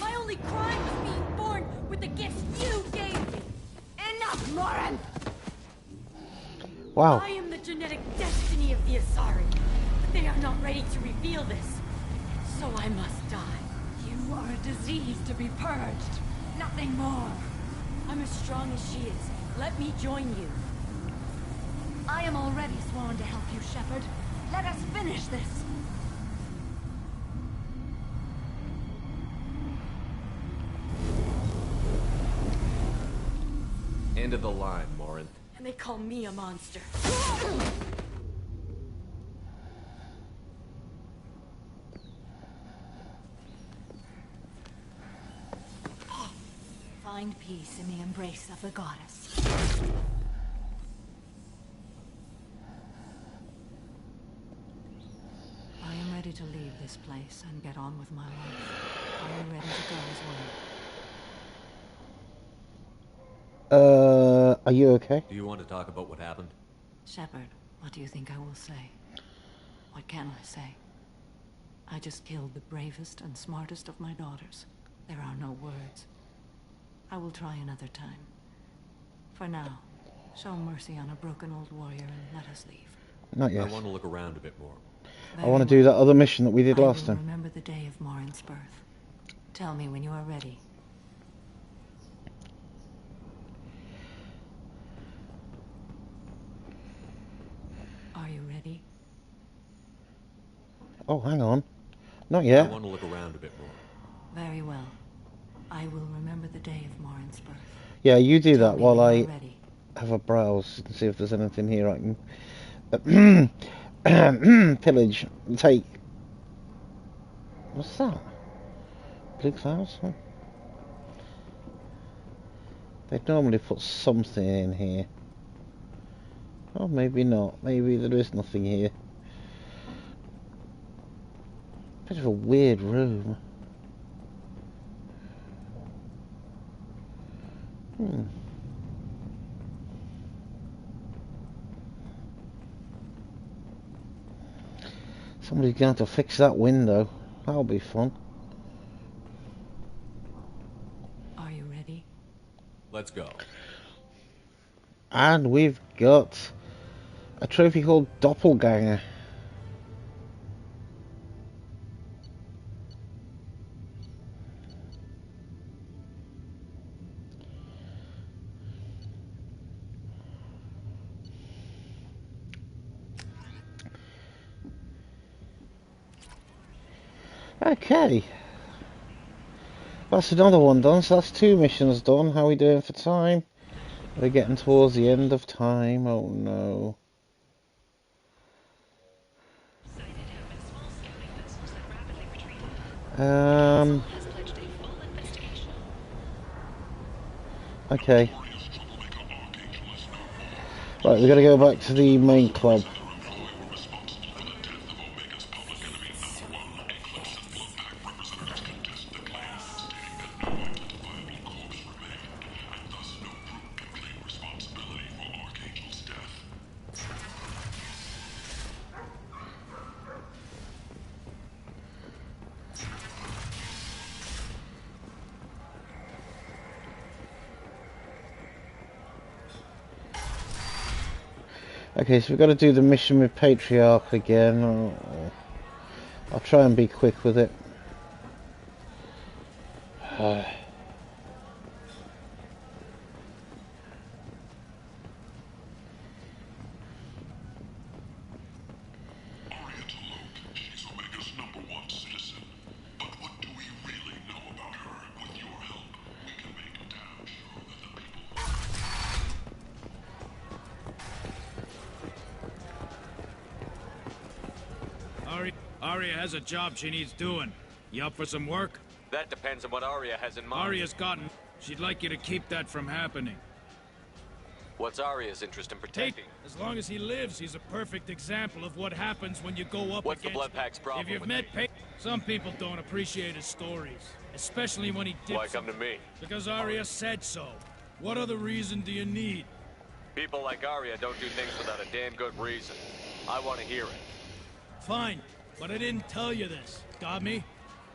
My only crime was being born with the gifts you gave me. Enough, Moran! Wow. I am the genetic destiny of the Asari, but they are not ready to reveal this. So I must die. You are a disease to be purged. Nothing more. I'm as strong as she is. Let me join you. I am already sworn to help you, Shepard. Let us finish this. End of the line, Morinth. And they call me a monster. Find peace in the embrace of the goddess. I am ready to leave this place and get on with my life. Are you ready to go as well? Are you okay? Do you want to talk about what happened? Shepard, what do you think I will say? What can I say? I just killed the bravest and smartest of my daughters. There are no words. I will try another time. For now, show mercy on a broken old warrior and let us leave. Not yet. I want to look around a bit more. I want to do that other mission that we did last time. Remember the day of Morin's birth. Tell me when you are ready. Are you ready? Oh, hang on. Not yet. I want to look around a bit more. Very well. I will remember the day of Morin's birth. Yeah, you do that while I ready. have a browse and see if there's anything here I can pillage and take. What's that? Blue clouds? Huh? They'd normally put something in here. Oh, maybe not. Maybe there is nothing here. Bit of a weird room. Somebody's going to fix that window. That'll be fun. Are you ready? Let's go. And we've got a trophy called Doppelganger. Okay, that's another one done, so that's 2 missions done. How are we doing for time? We're getting towards the end of time. Oh no. Okay. Right, we gotta go back to the main club. Okay, so we've got to do the mission with Patriarch again. I'll try and be quick with it. Arya has a job she needs doing. You up for some work? That depends on what Arya has in mind. Arya's gotten... She'd like you to keep that from happening. What's Arya's interest in protecting? As long as he lives, he's a perfect example of what happens when you go up What's against... the Blood Pack's problem If you've with met me? some people don't appreciate his stories. Especially when he dips... Why come to me? Because Arya said so. What other reason do you need? People like Arya don't do things without a damn good reason. I want to hear it. Fine, but I didn't tell you this. Got me?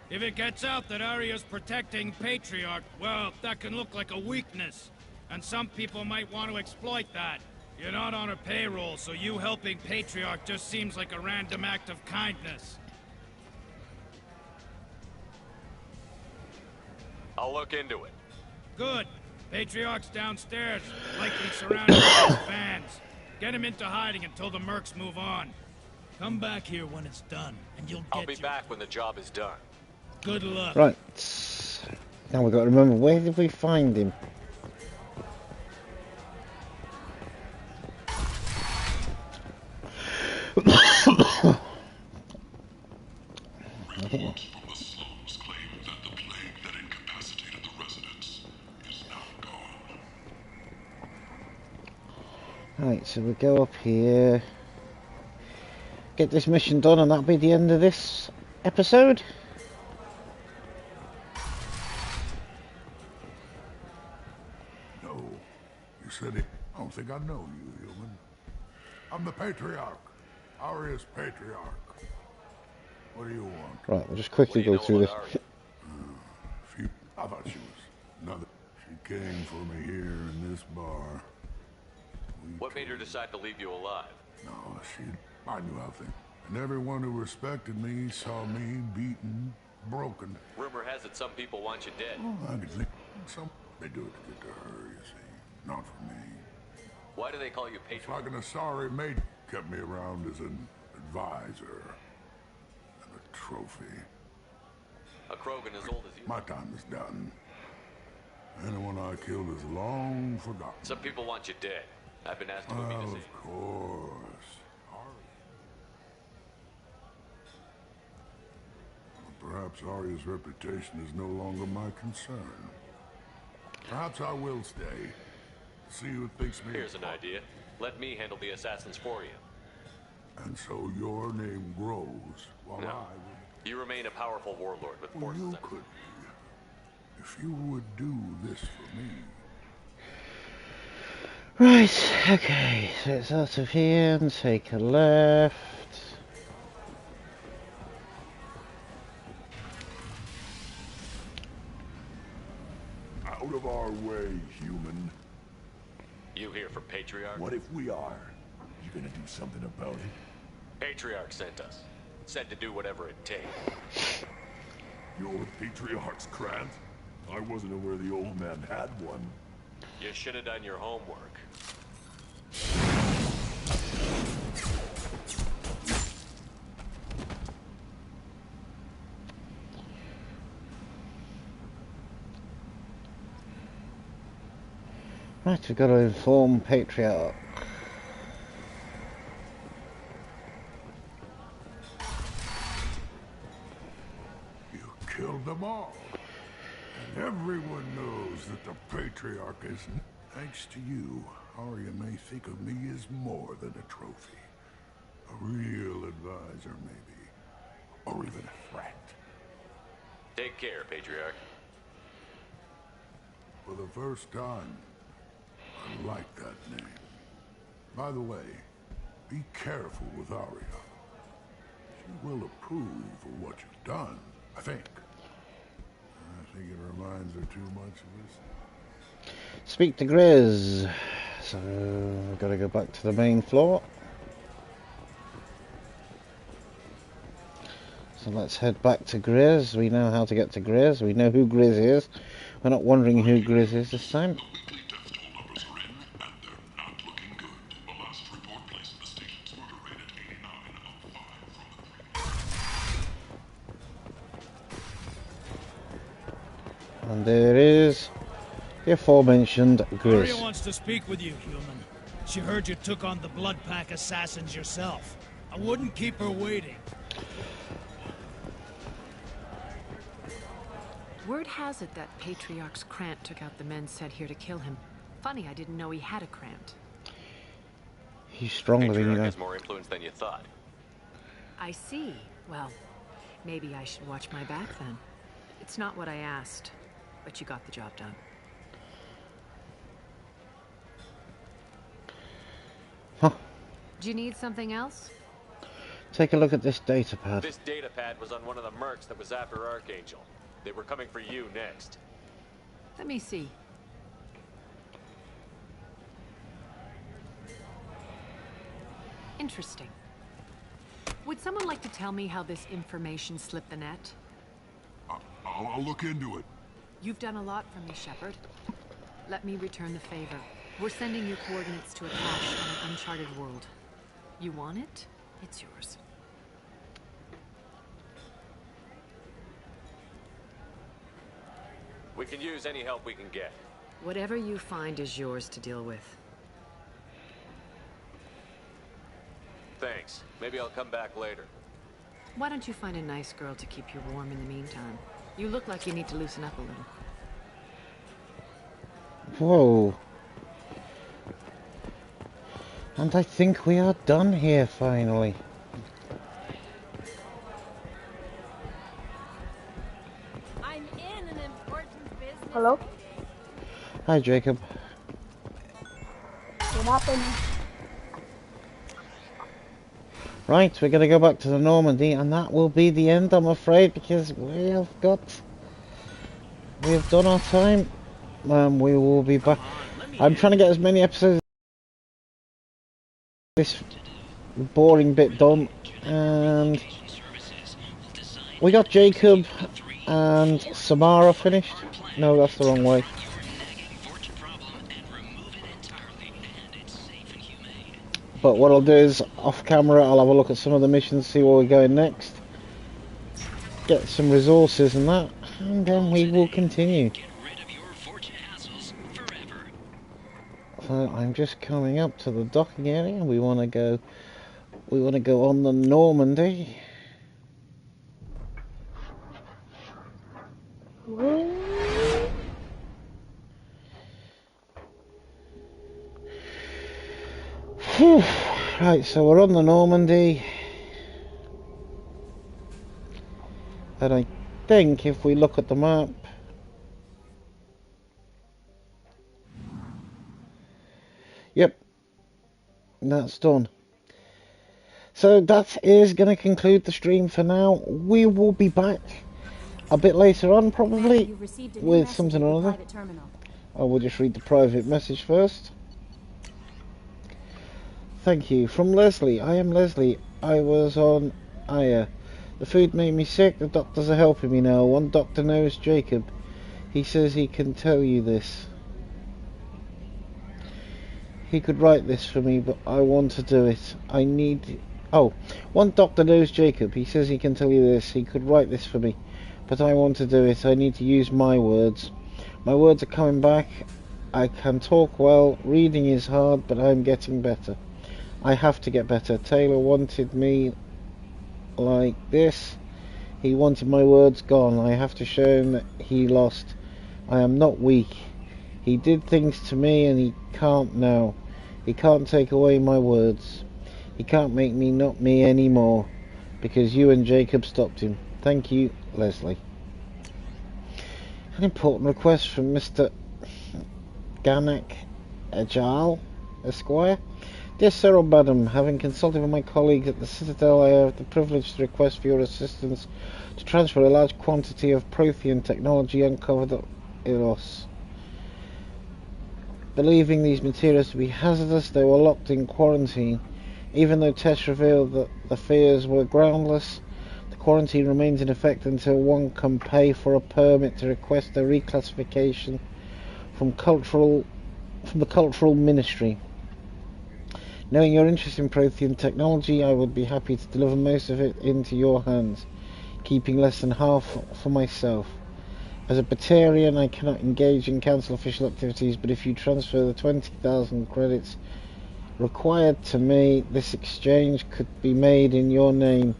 If it gets out that Arya's protecting Patriarch, well, that can look like a weakness. And some people might want to exploit that. You're not on her payroll, so you helping Patriarch just seems like a random act of kindness. I'll look into it. Good. Patriarch's downstairs, likely surrounded by his fans. Get him into hiding until the mercs move on. Come back here when it's done, and you'll get I'll be back when the job is done. Good luck. Right. Now we've got to remember, where did we find him? Reports from the slums claim that the plague that incapacitated the residents is now gone. Right, so we go up here, get this mission done, and that'll be the end of this episode. No, you said it. I don't think I know you, human. I'm the Patriarch. Arya's Patriarch. What do you want? Right, we'll just quickly go through this. I thought she was another. She came for me here in this bar. What made her decide to leave you alive? No, I knew how things. And everyone who respected me saw me beaten, broken. Rumor has it some people want you dead. Oh, I could think they do it to get to her, you see. Not for me. Why do they call you Patriarch? Like an Asari maid kept me around as an advisor. And a trophy. A Krogan as old as you. My time is done. Anyone I killed is long forgotten. Some people want you dead. I've been asked to move me to Well, see. of course. Perhaps Arya's reputation is no longer my concern. Perhaps I will stay. See who thinks me. Here's an idea. Let me handle the assassins for you. And so your name grows while No. I will. You remain a powerful warlord with Well, forces. you could be. If you would do this for me. Right, okay, so it's out of here and take a left. Out of our way, human. You here for Patriarch? What if we are? You gonna do something about it? Patriarch sent us. Said to do whatever it takes. You're Patriarch's Krant? I wasn't aware the old man had one. You should have done your homework. Right, we've got to inform Patriarch. You killed them all. And everyone knows that the Patriarch isn't. Thanks to you, Arya may think of me as more than a trophy. A real advisor, maybe. Or even a threat. Take care, Patriarch. For the first time, I like that name. By the way, be careful with Arya. She will approve of what you've done, I think. I think it reminds her too much of us. Speak to Grizz. So we've got to go back to the main floor. So let's head back to Grizz. We know how to get to Grizz. We know who Grizz is. We're not wondering who Grizz is this time. And there is the aforementioned Grizz. Arya wants to speak with you, human. She heard you took on the Blood Pack assassins yourself. I wouldn't keep her waiting. Word has it that Patriarch's Krant took out the men sent here to kill him. Funny, I didn't know he had a Krant. He's stronger than you Patriarch know. has more influence than you thought. I see. Well, maybe I should watch my back then. It's not what I asked, but you got the job done. Do you need something else? Take a look at this data pad. This data pad was on one of the mercs that was after Archangel. They were coming for you next. Let me see. Interesting. Would someone like to tell me how this information slipped the net? I'll look into it. You've done a lot for me, Shepard. Let me return the favor. We're sending your coordinates to a cache on an uncharted world. You want it? It's yours. We can use any help we can get. Whatever you find is yours to deal with. Thanks. Maybe I'll come back later. Why don't you find a nice girl to keep you warm in the meantime? You look like you need to loosen up a little. Whoa. And I think we are done here, finally. I'm in an important business. Hello? Hi, Jacob. What happened? Right, we're going to go back to the Normandy, and that will be the end, I'm afraid, because we have done our time. We will be back. I'm trying to get as many episodes of this boring bit done, and we got Jacob and Samara finished. No, that's the wrong way. But what I'll do is, off camera, I'll have a look at some of the missions, see where we're going next, get some resources and that, and then we will continue. So I'm just coming up to the docking area. We want to go on the Normandy. Whew. Right, so we're on the Normandy, and I think if we look at the map, yep, that's done. So that is going to conclude the stream for now. We will be back a bit later on, probably, with something or other. I will just read the private message first. Thank you. From Leslie. I am Leslie. I was on Aya. The food made me sick. The doctors are helping me now. One doctor knows Jacob. He says he can tell you this. He could write this for me, but I want to do it. I need... Oh, one doctor knows Jacob. He says he can tell you this. He could write this for me, but I want to do it. I need to use my words. My words are coming back. I can talk well. Reading is hard, but I'm getting better. I have to get better. Taylor wanted me like this. He wanted my words gone. I have to show him that he lost. I am not weak. He did things to me and he can't now. He can't take away my words. He can't make me not me anymore because you and Jacob stopped him. Thank you, Leslie. An important request from Mr. Ganek Ajal, Esquire. Dear Sir or Madam, having consulted with my colleagues at the Citadel, I have the privilege to request for your assistance to transfer a large quantity of Prothean technology uncovered at Eros. Believing these materials to be hazardous, they were locked in quarantine. Even though tests revealed that the fears were groundless, the quarantine remains in effect until one can pay for a permit to request a reclassification from the Cultural Ministry. Knowing your interest in Prothean technology, I would be happy to deliver most of it into your hands, keeping less than half for myself. As a Batarian, I cannot engage in council official activities, but if you transfer the 20,000 credits required to me, this exchange could be made in your name,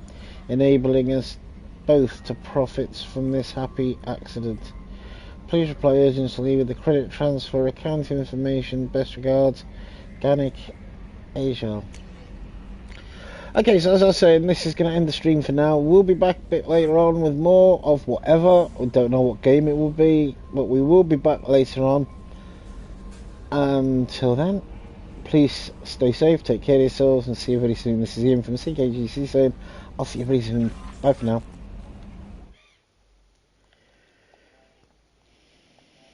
enabling us both to profit from this happy accident. Please reply urgently with the credit transfer account information. Best regards, Ganek Ajal. Okay, so as I was saying, this is going to end the stream for now. We'll be back a bit later on with more of whatever. We don't know what game it will be, but we will be back later on. Until then, Please stay safe, take care of yourselves, and see everybody soon. This is Ian from CKGC saying, I'll see everybody soon. Bye for now.